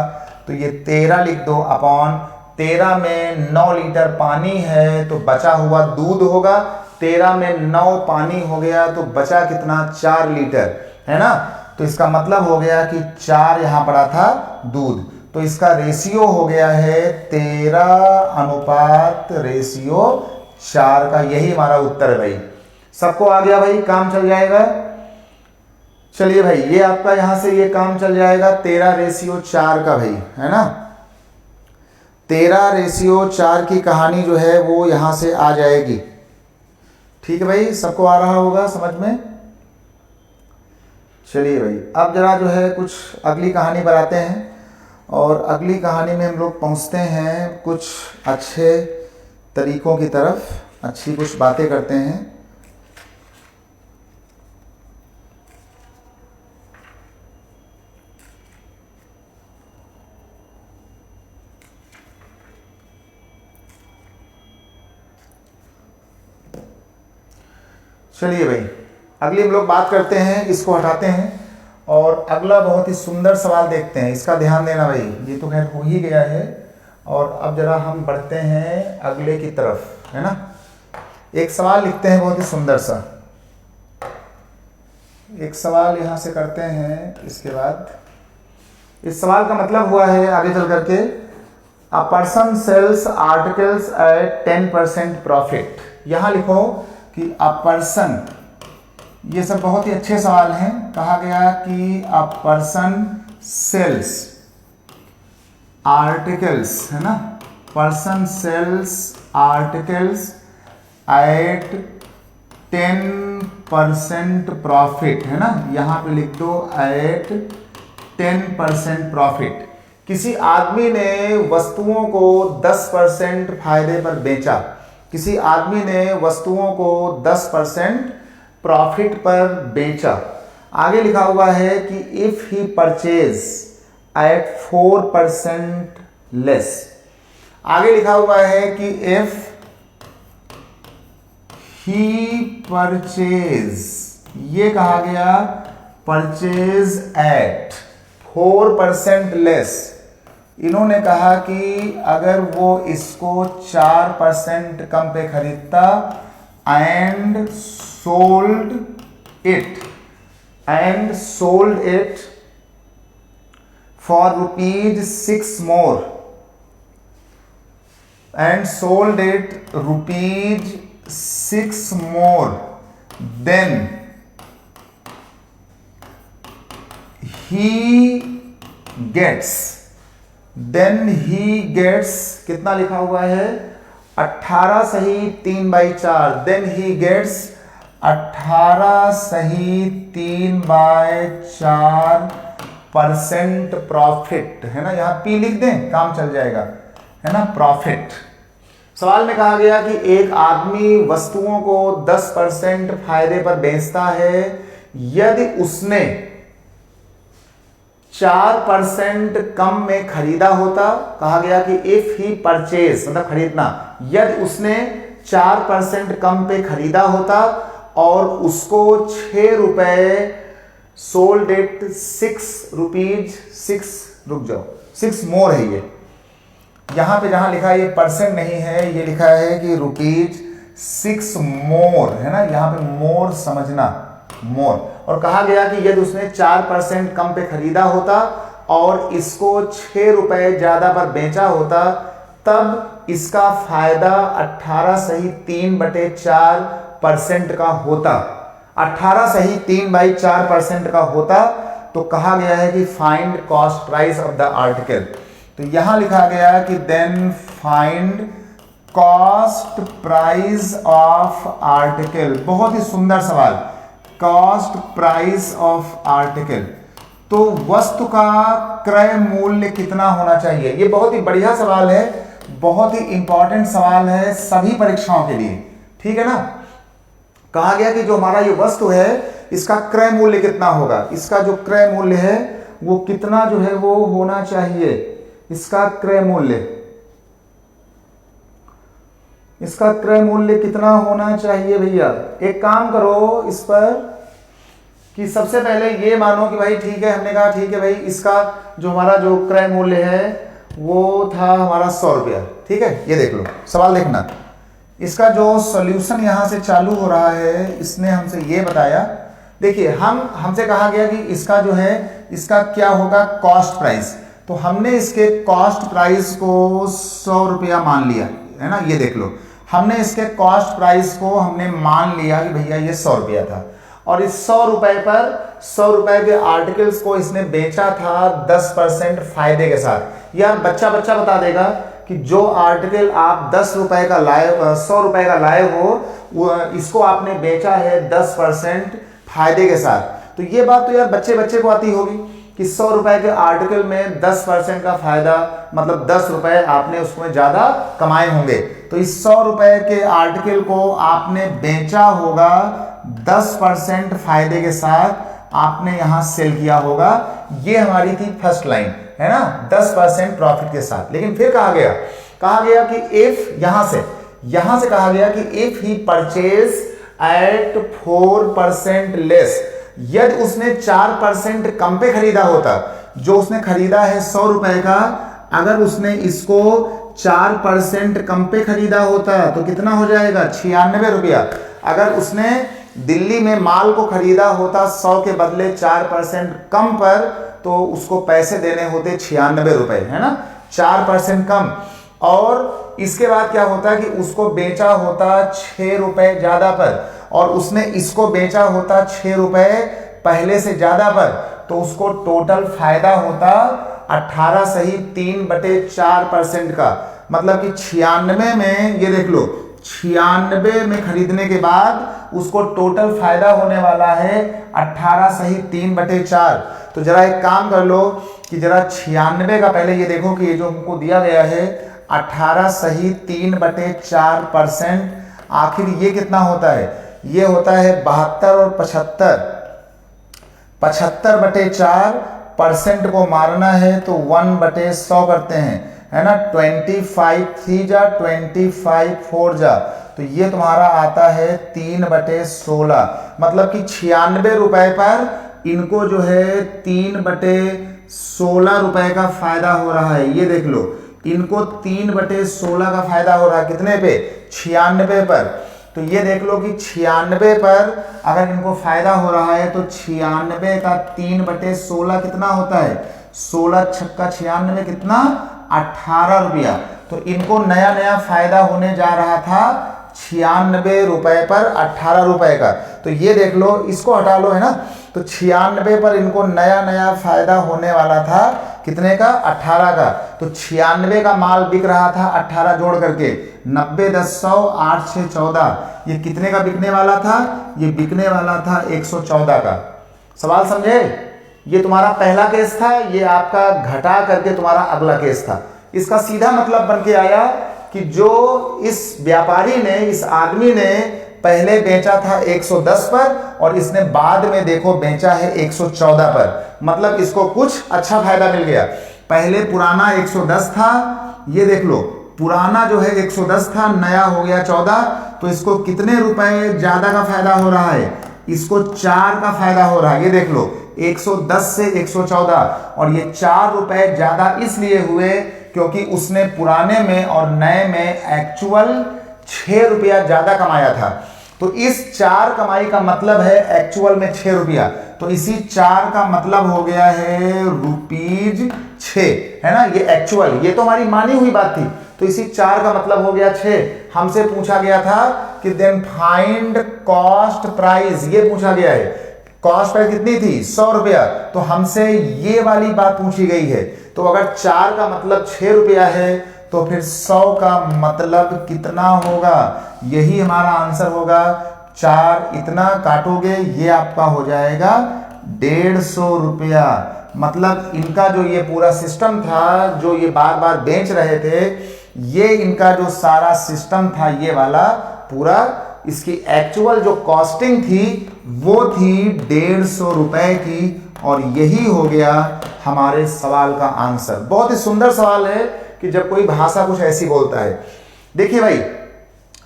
तो ये 13 लिख दो अपॉन 13 में 9 लीटर पानी है तो बचा हुआ दूध होगा। 13 में 9 पानी हो गया तो बचा कितना, 4 लीटर, है ना। तो इसका मतलब हो गया कि 4 यहाँ पड़ा था दूध, तो इसका रेशियो हो गया है 13:4 का। यही हमारा उत्तर है भाई। सबको आ गया भाई, काम चल जाएगा। चलिए भाई ये आपका यहां से ये काम चल जाएगा 13:4 का भाई, है ना। 13:4 की कहानी जो है वो यहां से आ जाएगी। ठीक है भाई, सबको आ रहा होगा समझ में। चलिए भाई अब जरा जो है कुछ अगली कहानी बनाते हैं, और अगली कहानी में हम लोग पहुंचते हैं कुछ अच्छे तरीकों की तरफ, अच्छी कुछ बातें करते हैं। चलिए भाई अगली हम लोग बात करते हैं, इसको हटाते हैं और अगला बहुत ही सुंदर सवाल देखते हैं। इसका ध्यान देना भाई, ये तो खैर हो ही गया है। और अब जरा हम बढ़ते हैं अगले की तरफ, है ना। एक सवाल लिखते हैं बहुत ही सुंदर सा, एक सवाल यहां से करते हैं। इसके बाद इस सवाल का मतलब हुआ है आगे चल करके, a person sells articles at 10% profit. यहां लिखो कि अ पर्सन, ये सब बहुत ही अच्छे सवाल हैं। कहा गया कि अ पर्सन सेल्स आर्टिकल्स, है ना, person sells articles at 10% profit, है ना। यहां पे लिख दो एट 10% प्रॉफिट। किसी आदमी ने वस्तुओं को 10% फायदे पर बेचा, किसी आदमी ने वस्तुओं को 10% प्रॉफिट पर बेचा। आगे लिखा हुआ है कि if he purchase at 4% less. आगे लिखा हुआ है कि इफ ही परचेज, ये कहा गया परचेज एट 4% लेस। इन्होंने कहा कि अगर वो इसको 4% कम पे खरीदता and sold it for ₹6 more, and sold it ₹6 more, then he gets कितना लिखा हुआ है, 18 सही 3/4, देन ही गेट्स 18 सही 3/4% प्रॉफिट, है ना। यहां पी लिख दें, काम चल जाएगा, है ना, प्रॉफिट। सवाल में कहा गया कि एक आदमी वस्तुओं को 10% फायदे पर बेचता है, यदि उसने 4% कम में खरीदा होता। कहा गया कि इफ ही परचेज मतलब खरीदना, यदि उसने 4% कम पे खरीदा होता और उसको 6 रुपए, सोल्ड इट 6 मोर है। ये यहां पे जहां लिखा है ये परसेंट नहीं है, ये लिखा है कि ₹6 मोर, है ना। यहां पे मोर समझना, मोर। और कहा गया कि यदि उसने 4% कम पे खरीदा होता और इसको 6 रुपए ज्यादा पर बेचा होता, तब इसका फायदा 18 सही 3/4% का होता। 18 सही 3/4% का होता। तो कहा गया है कि find cost price of the article. तो यहां लिखा गया कि then find cost price of article. बहुत ही सुंदर सवाल, कॉस्ट प्राइस ऑफ आर्टिकल। तो वस्तु का क्रय मूल्य कितना होना चाहिए। ये बहुत ही बढ़िया सवाल है, बहुत ही इंपॉर्टेंट सवाल है सभी परीक्षाओं के लिए, ठीक है ना। कहा गया कि जो हमारा ये वस्तु है इसका क्रय मूल्य कितना होगा, इसका जो क्रय मूल्य है वो कितना जो है वो होना चाहिए, इसका क्रय मूल्य, इसका क्रय मूल्य कितना होना चाहिए भैया। एक काम करो इस पर कि सबसे पहले ये मानो कि भाई ठीक है, हमने कहा ठीक है भाई इसका जो हमारा जो क्रय मूल्य है वो था हमारा 100 रुपया, ठीक है। ये देख लो सवाल देखना, इसका जो सॉल्यूशन यहां से चालू हो रहा है इसने हमसे ये बताया, देखिए हमसे कहा गया कि इसका जो है इसका क्या होगा कॉस्ट प्राइस, तो हमने इसके कॉस्ट प्राइस को 100 रुपया मान लिया है ना। ये देख लो हमने इसके कॉस्ट प्राइस को हमने मान लिया कि भैया ये 100 रुपया था, और इस 100 रुपए पर 100 रुपए के आर्टिकल्स को इसने बेचा था 10% फायदे के साथ। यार बच्चा बता देगा कि जो आर्टिकल आप 10 रुपए का लाए, 100 रुपए का लाए हो, इसको आपने बेचा है 10% फायदे के साथ। तो ये बात तो यार बच्चे को आती होगी कि 100 रुपए के आर्टिकल में 10% का फायदा, मतलब 10 रुपए आपने उसमें ज्यादा कमाए होंगे। तो इस 100 रुपए के आर्टिकल को आपने बेचा होगा 10% फायदे के साथ, आपने यहां सेल किया होगा। ये हमारी थी फर्स्ट लाइन है ना, 10% प्रॉफिट के साथ। लेकिन फिर कहा गया कि इफ यहां से कहा गया कि if he purchase at 4% less, यदि उसने 4% कम पे खरीदा होता, जो उसने खरीदा है 100 रुपए का, अगर उसने इसको 4% कम पे खरीदा होता तो कितना हो जाएगा 96 रुपया। अगर उसने दिल्ली में माल को खरीदा होता 100 के बदले 4% कम पर, तो उसको पैसे देने होते 96 रुपए, है ना, 4% कम। और इसके बाद क्या होता कि उसको बेचा होता 6 रुपए ज्यादा पर, और उसने इसको बेचा होता 6 रुपए पहले से ज्यादा पर, तो उसको टोटल फायदा होता 18 सही 3/4% का। मतलब कि 96 में, ये देख लो 96 में खरीदने के बाद उसको टोटल फायदा होने वाला है 18 सही 3/4। तो जरा एक काम कर लो कि जरा 96 का पहले ये देखो कि ये जो हमको दिया गया है 18 सही 3/4%, आखिर ये कितना होता है, ये होता है 72 और 75, 75/4% को मारना है तो 1/100 करते हैं, है ना। 25 3 जा 25 4 जा, तो ये तुम्हारा आता है 3/16। मतलब कि 96 रुपए पर इनको जो है 3/16 रुपए का फायदा हो रहा है। ये देख लो इनको 3/16 का फायदा हो रहा है, कितने पे 96 पर। तो ये देख लो कि 96 पर अगर इनको फायदा हो रहा है तो 96 का 3/16 कितना होता है, 16 छक्का 96 कितना 18 रुपया। तो इनको नया फायदा होने जा रहा था 96 रुपए पर 18 रुपए का। तो ये देख लो, इसको हटा लो, है ना। तो 96 पर इनको नया फायदा होने वाला था कितने का 18 का। तो 96 का माल बिक रहा था 18 जोड़ करके 90 10 100 8 6 14, ये कितने का बिकने वाला था, ये बिकने वाला था 114 का। सवाल समझे। ये तुम्हारा पहला केस था, ये आपका घटा करके तुम्हारा अगला केस था। इसका सीधा मतलब बन के आया कि जो इस व्यापारी ने, इस आदमी ने पहले बेचा था 110 पर और इसने बाद में देखो बेचा है 114 पर, मतलब इसको कुछ अच्छा फायदा मिल गया। पहले पुराना 110 था, ये देख लो पुराना जो है 110 था, नया हो गया 14, तो इसको कितने रुपए ज्यादा का फायदा हो रहा है, इसको 4 का फायदा हो रहा है। ये देख लो 110 से 114, और ये 4 रुपए ज्यादा इसलिए हुए क्योंकि उसने पुराने में और नए में एक्चुअल 6 रुपया ज्यादा कमाया था। तो इस 4 कमाई का मतलब है एक्चुअल में 6 रुपया, तो इसी 4 का मतलब हो गया है ₹6, है ना। ये एक्चुअल, ये तो हमारी मानी हुई बात थी, तो इसी 4 का मतलब हो गया 6। हमसे पूछा गया था कि देन फाइंड कॉस्ट प्राइस, ये पूछा गया है। कॉस्ट प्राइस कितनी थी 100 रुपया, तो हमसे ये वाली बात पूछी गई है। तो अगर 4 का मतलब 6 रुपया है तो फिर 100 का मतलब कितना होगा, यही हमारा आंसर होगा। 4 इतना काटोगे ये आपका हो जाएगा 150 रुपया। मतलब इनका जो ये पूरा सिस्टम था, जो ये बार बार बेच रहे थे, ये इनका जो सारा सिस्टम था ये वाला पूरा इसकी एक्चुअल जो कॉस्टिंग थी वो थी 150 रुपए की, और यही हो गया हमारे सवाल का आंसर। बहुत ही सुंदर सवाल है कि जब कोई भाषा कुछ ऐसी बोलता है। देखिए भाई,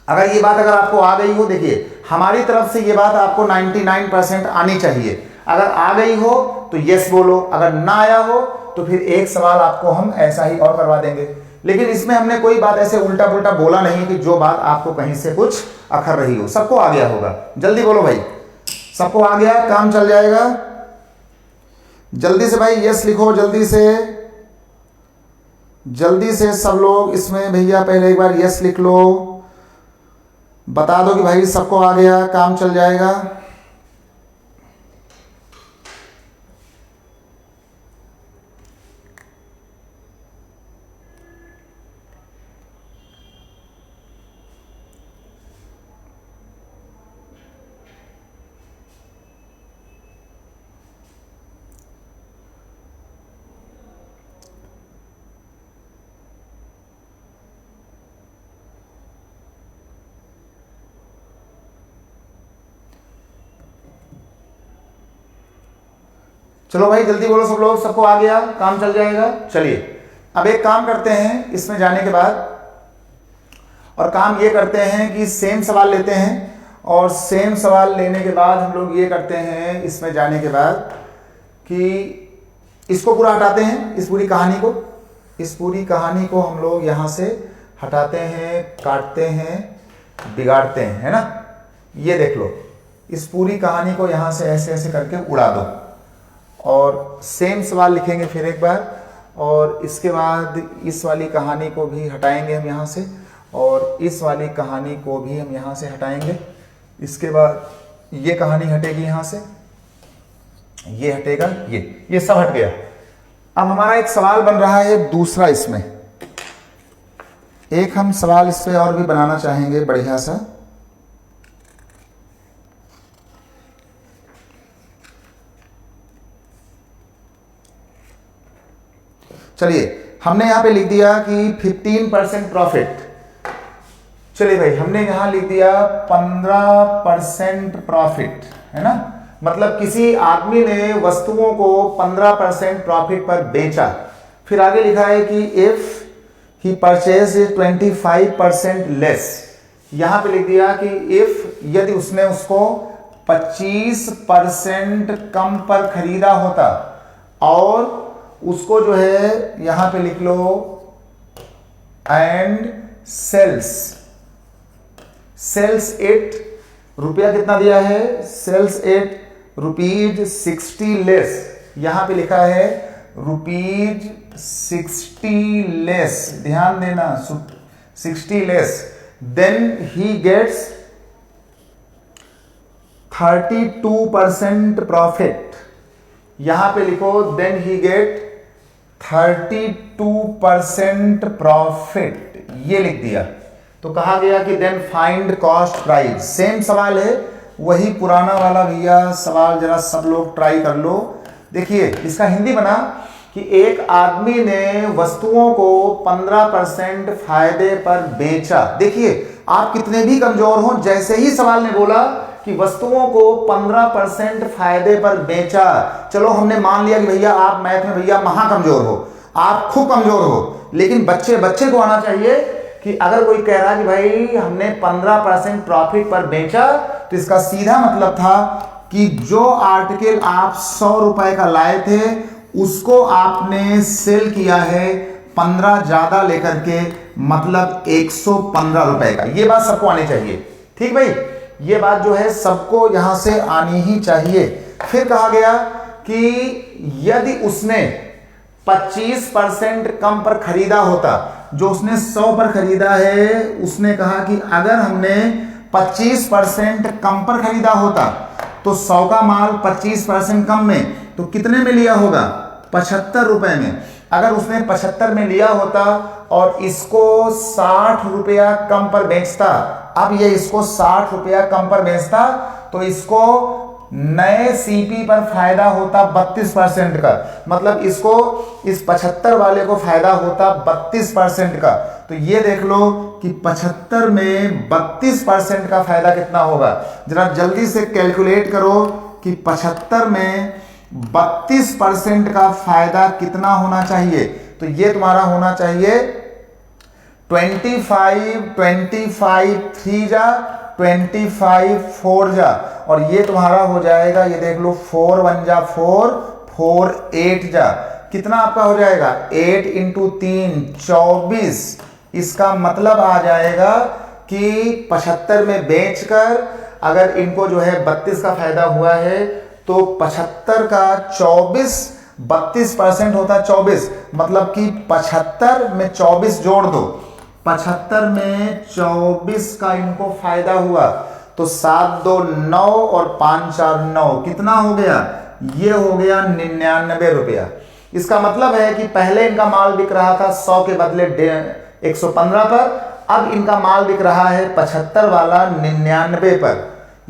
अगर ये बात अगर आपको आ गई हो, देखिए हमारी तरफ से ये बात आपको 99% आनी चाहिए। अगर आ गई हो तो यस बोलो, अगर ना आया हो तो फिर एक सवाल आपको हम ऐसा ही और करवा देंगे। लेकिन इसमें हमने कोई बात ऐसे उल्टा पुल्टा बोला नहीं कि जो बात आपको कहीं से कुछ अखर रही हो। सबको आ गया होगा? जल्दी बोलो भाई, सबको आ गया? काम चल जाएगा। जल्दी से भाई यस लिखो, जल्दी से सब लोग इसमें भैया पहले एक बार यस लिख लो, बता दो कि भाई सबको आ गया, काम चल जाएगा। चलो भाई जल्दी बोलो सब लोग, सबको आ गया, काम चल जाएगा। चलिए अब एक काम करते हैं इसमें जाने के बाद, और काम ये करते हैं कि सेम सवाल लेते हैं, और सेम सवाल लेने के बाद हम लोग ये करते हैं इसमें जाने के बाद कि इसको पूरा हटाते हैं, इस पूरी कहानी को हम लोग यहाँ से हटाते हैं, काटते हैं, बिगाड़ते हैं, है ना। ये देख लो, इस पूरी कहानी को यहाँ से ऐसे ऐसे करके उड़ा दो, और सेम सवाल लिखेंगे फिर एक बार, और इसके बाद इस वाली कहानी को भी हटाएंगे हम यहाँ से, और इस वाली कहानी को भी हम यहाँ से हटाएंगे। इसके बाद ये कहानी हटेगी यहाँ से, ये हटेगा, ये सब हट गया। अब हमारा एक सवाल बन रहा है दूसरा, इसमें एक हम सवाल इससे और भी बनाना चाहेंगे बढ़िया सा। चलिए हमने यहां पे लिख दिया कि 15% प्रॉफिट। चलिए भाई हमने यहां लिख दिया 15% प्रॉफिट, है ना। मतलब किसी आदमी ने वस्तुओं को 15% प्रॉफिट पर बेचा। फिर आगे लिखा है कि इफ ही परचेज 25% लेस। यहां पे लिख दिया कि इफ, यदि उसने उसको 25% कम पर खरीदा होता, और उसको जो है यहां पे लिख लो एंड सेल्स इट, रुपया कितना दिया है, सेल्स इट ₹60 लेस। यहां पे लिखा है ₹60 लेस, ध्यान देना 60 less, then he gets 32% profit. यहां पे लिखो देन ही गेट 32% प्रॉफिट, ये लिख दिया। तो कहा गया कि then find cost price. Same सवाल है, वही पुराना वाला भैया सवाल, जरा सब लोग ट्राई कर लो। देखिए इसका हिंदी बना कि एक आदमी ने वस्तुओं को 15% फायदे पर बेचा। देखिए आप कितने भी कमजोर हो, जैसे ही सवाल ने बोला कि वस्तुओं को 15% फायदे पर बेचा, चलो हमने मान लिया कि भैया आप मैथ में भैया महा कमजोर हो, आप खूब कमजोर हो, लेकिन बच्चे को आना चाहिए कि अगर कोई कह रहा है कि भाई हमने 15% प्रॉफिट पर बेचा, तो इसका सीधा मतलब था कि जो आर्टिकल आप 100 रुपए का लाए थे उसको आपने सेल किया है 15 ज्यादा लेकर के, मतलब 115 रुपए का। ये बात सबको आनी चाहिए, ठीक भाई, ये बात जो है सबको यहां से आनी ही चाहिए। फिर कहा गया कि यदि उसने 25% कम पर खरीदा होता, जो उसने 100 पर खरीदा है, उसने कहा कि अगर हमने 25% कम पर खरीदा होता तो 100 का माल 25% कम में तो कितने में लिया होगा, 75 रुपए में। अगर उसने 75 में लिया होता और इसको 60 रुपया कम पर बेचता, अब ये इसको 60 रुपया कम पर बेचता, तो इसको नए सीपी पर फायदा होता 32% का, मतलब इसको इस 75 वाले को फायदा होता 32% का। तो ये देख लो कि 75 में 32% का फायदा कितना होगा, जरा जल्दी से कैलकुलेट करो कि 75 में 32% का फायदा कितना होना चाहिए। तो ये तुम्हारा होना चाहिए 25 3 जा 25 4 जा, और ये तुम्हारा हो जाएगा, ये देख लो 4 1 जा 4 4 8 जा, कितना आपका हो जाएगा 8 इंटू 3 24। इसका मतलब आ जाएगा कि 75 में बेचकर अगर इनको जो है 32 का फायदा हुआ है तो 75 का 32% होता 24, मतलब कि 75 में 24 जोड़ दो, 75 में 24 का इनको फायदा हुआ तो 7 2 9 और 5 4 9, कितना हो गया, ये हो गया 99 रुपया। इसका मतलब है कि पहले इनका माल बिक रहा था 100 के बदले 115 पर, अब इनका माल बिक रहा है 75 वाला 99 पर।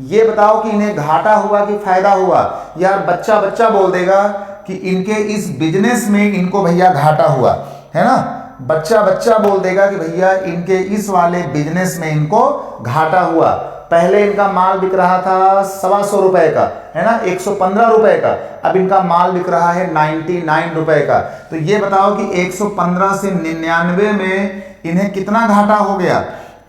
ये बताओ कि इन्हें घाटा हुआ कि फायदा हुआ। यार बच्चा बच्चा बोल देगा कि इनके इस बिजनेस में इनको भैया घाटा हुआ है ना, बच्चा बच्चा बोल देगा कि भैया इनके इस वाले बिजनेस में इनको घाटा हुआ। पहले इनका माल बिक रहा था 125 रुपए का, है ना, 115 रुपए का, अब इनका माल बिक रहा है 99 रुपए का। तो ये बताओ कि 115 से 99 में इन्हें कितना घाटा हो गया,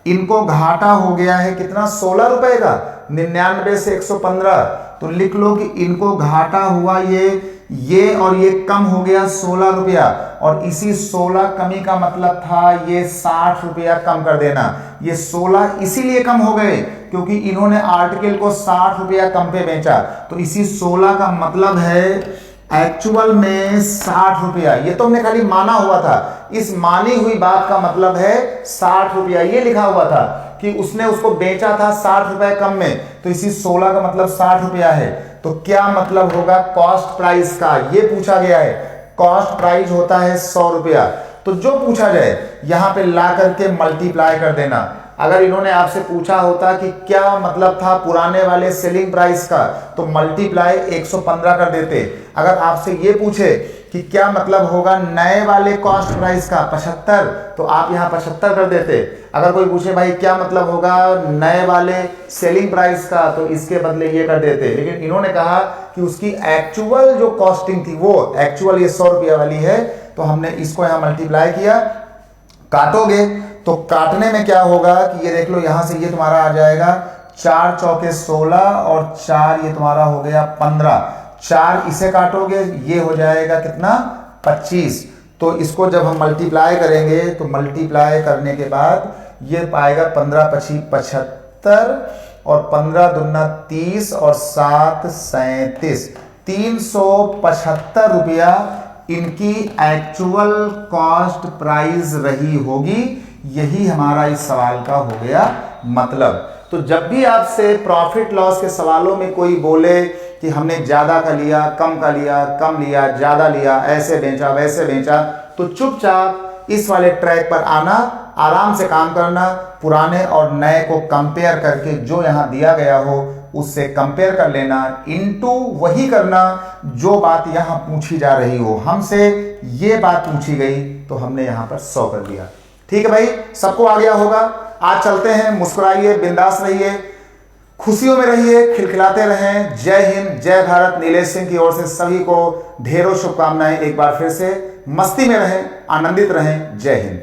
इनको घाटा हो गया है कितना 16 रुपए का, 99 से 115। तो लिख लो कि इनको घाटा हुआ ये और ये कम हो गया 16 रुपया, और इसी 16 कमी का मतलब था ये 60 रुपया कम कर देना। ये 16 इसीलिए कम हो गए क्योंकि इन्होंने आर्टिकल को 60 रुपया कम पे बेचा, तो इसी 16 का मतलब है एक्चुअल में 60 रुपया। ये तो हमने खाली माना हुआ था, इस मानी हुई बात का मतलब है 60 रुपया। ये लिखा हुआ था कि उसने उसको बेचा था 60 रुपए कम में, तो इसी 16 का मतलब 60 रुपया है। तो क्या मतलब होगा कॉस्ट प्राइस का, ये पूछा गया है। कॉस्ट प्राइस होता है 100 रुपया। तो जो पूछा जाए यहां पे ला करके मल्टीप्लाई कर देना। अगर इन्होंने आपसे पूछा होता कि क्या मतलब था पुराने वाले सेलिंग प्राइस का, तो मल्टीप्लाई 115 कर देते। अगर आपसे ये पूछे कि क्या मतलब होगा नए वाले कॉस्ट प्राइस का 75, तो आप यहाँ 75 कर देते। अगर कोई पूछे भाई क्या मतलब होगा नए वाले सेलिंग प्राइस का, तो इसके बदले ये कर देते। लेकिन इन्होंने कहा कि उसकी एक्चुअल जो कॉस्टिंग थी वो एक्चुअल ये 100 रुपया वाली है, तो हमने इसको यहाँ मल्टीप्लाई किया। काटोगे तो काटने में क्या होगा कि ये देख लो, यहां से ये तुम्हारा आ जाएगा 4 चौके 16 और 4 ये तुम्हारा हो गया 15। 4 इसे काटोगे ये हो जाएगा कितना 25। तो इसको जब हम मल्टीप्लाई करेंगे तो मल्टीप्लाई करने के बाद ये पाएगा 15 25 75 और 15 दूना 30 और 7 37, 375 रुपया इनकी एक्चुअल कॉस्ट प्राइस रही होगी। यही हमारा इस सवाल का हो गया मतलब। तो जब भी आपसे प्रॉफिट लॉस के सवालों में कोई बोले कि हमने ज्यादा का लिया, कम का लिया, कम लिया, ज्यादा लिया, ऐसे बेचा वैसे बेचा, तो चुपचाप इस वाले ट्रैक पर आना, आराम से काम करना, पुराने और नए को कंपेयर करके जो यहां दिया गया हो उससे कंपेयर कर लेना, इनटू वही करना जो बात यहां पूछी जा रही हो। हमसे ये बात पूछी गई तो हमने यहां पर 100 कर दिया। ठीक है भाई, सबको आ गया होगा। आज चलते हैं, मुस्कुराइए, बिंदास रहिए, खुशियों में रहिए, खिलखिलाते रहें। जय हिंद, जय भारत। नीलेश सिंह की ओर से सभी को ढेरों शुभकामनाएं। एक बार फिर से मस्ती में रहें, आनंदित रहें। जय हिंद।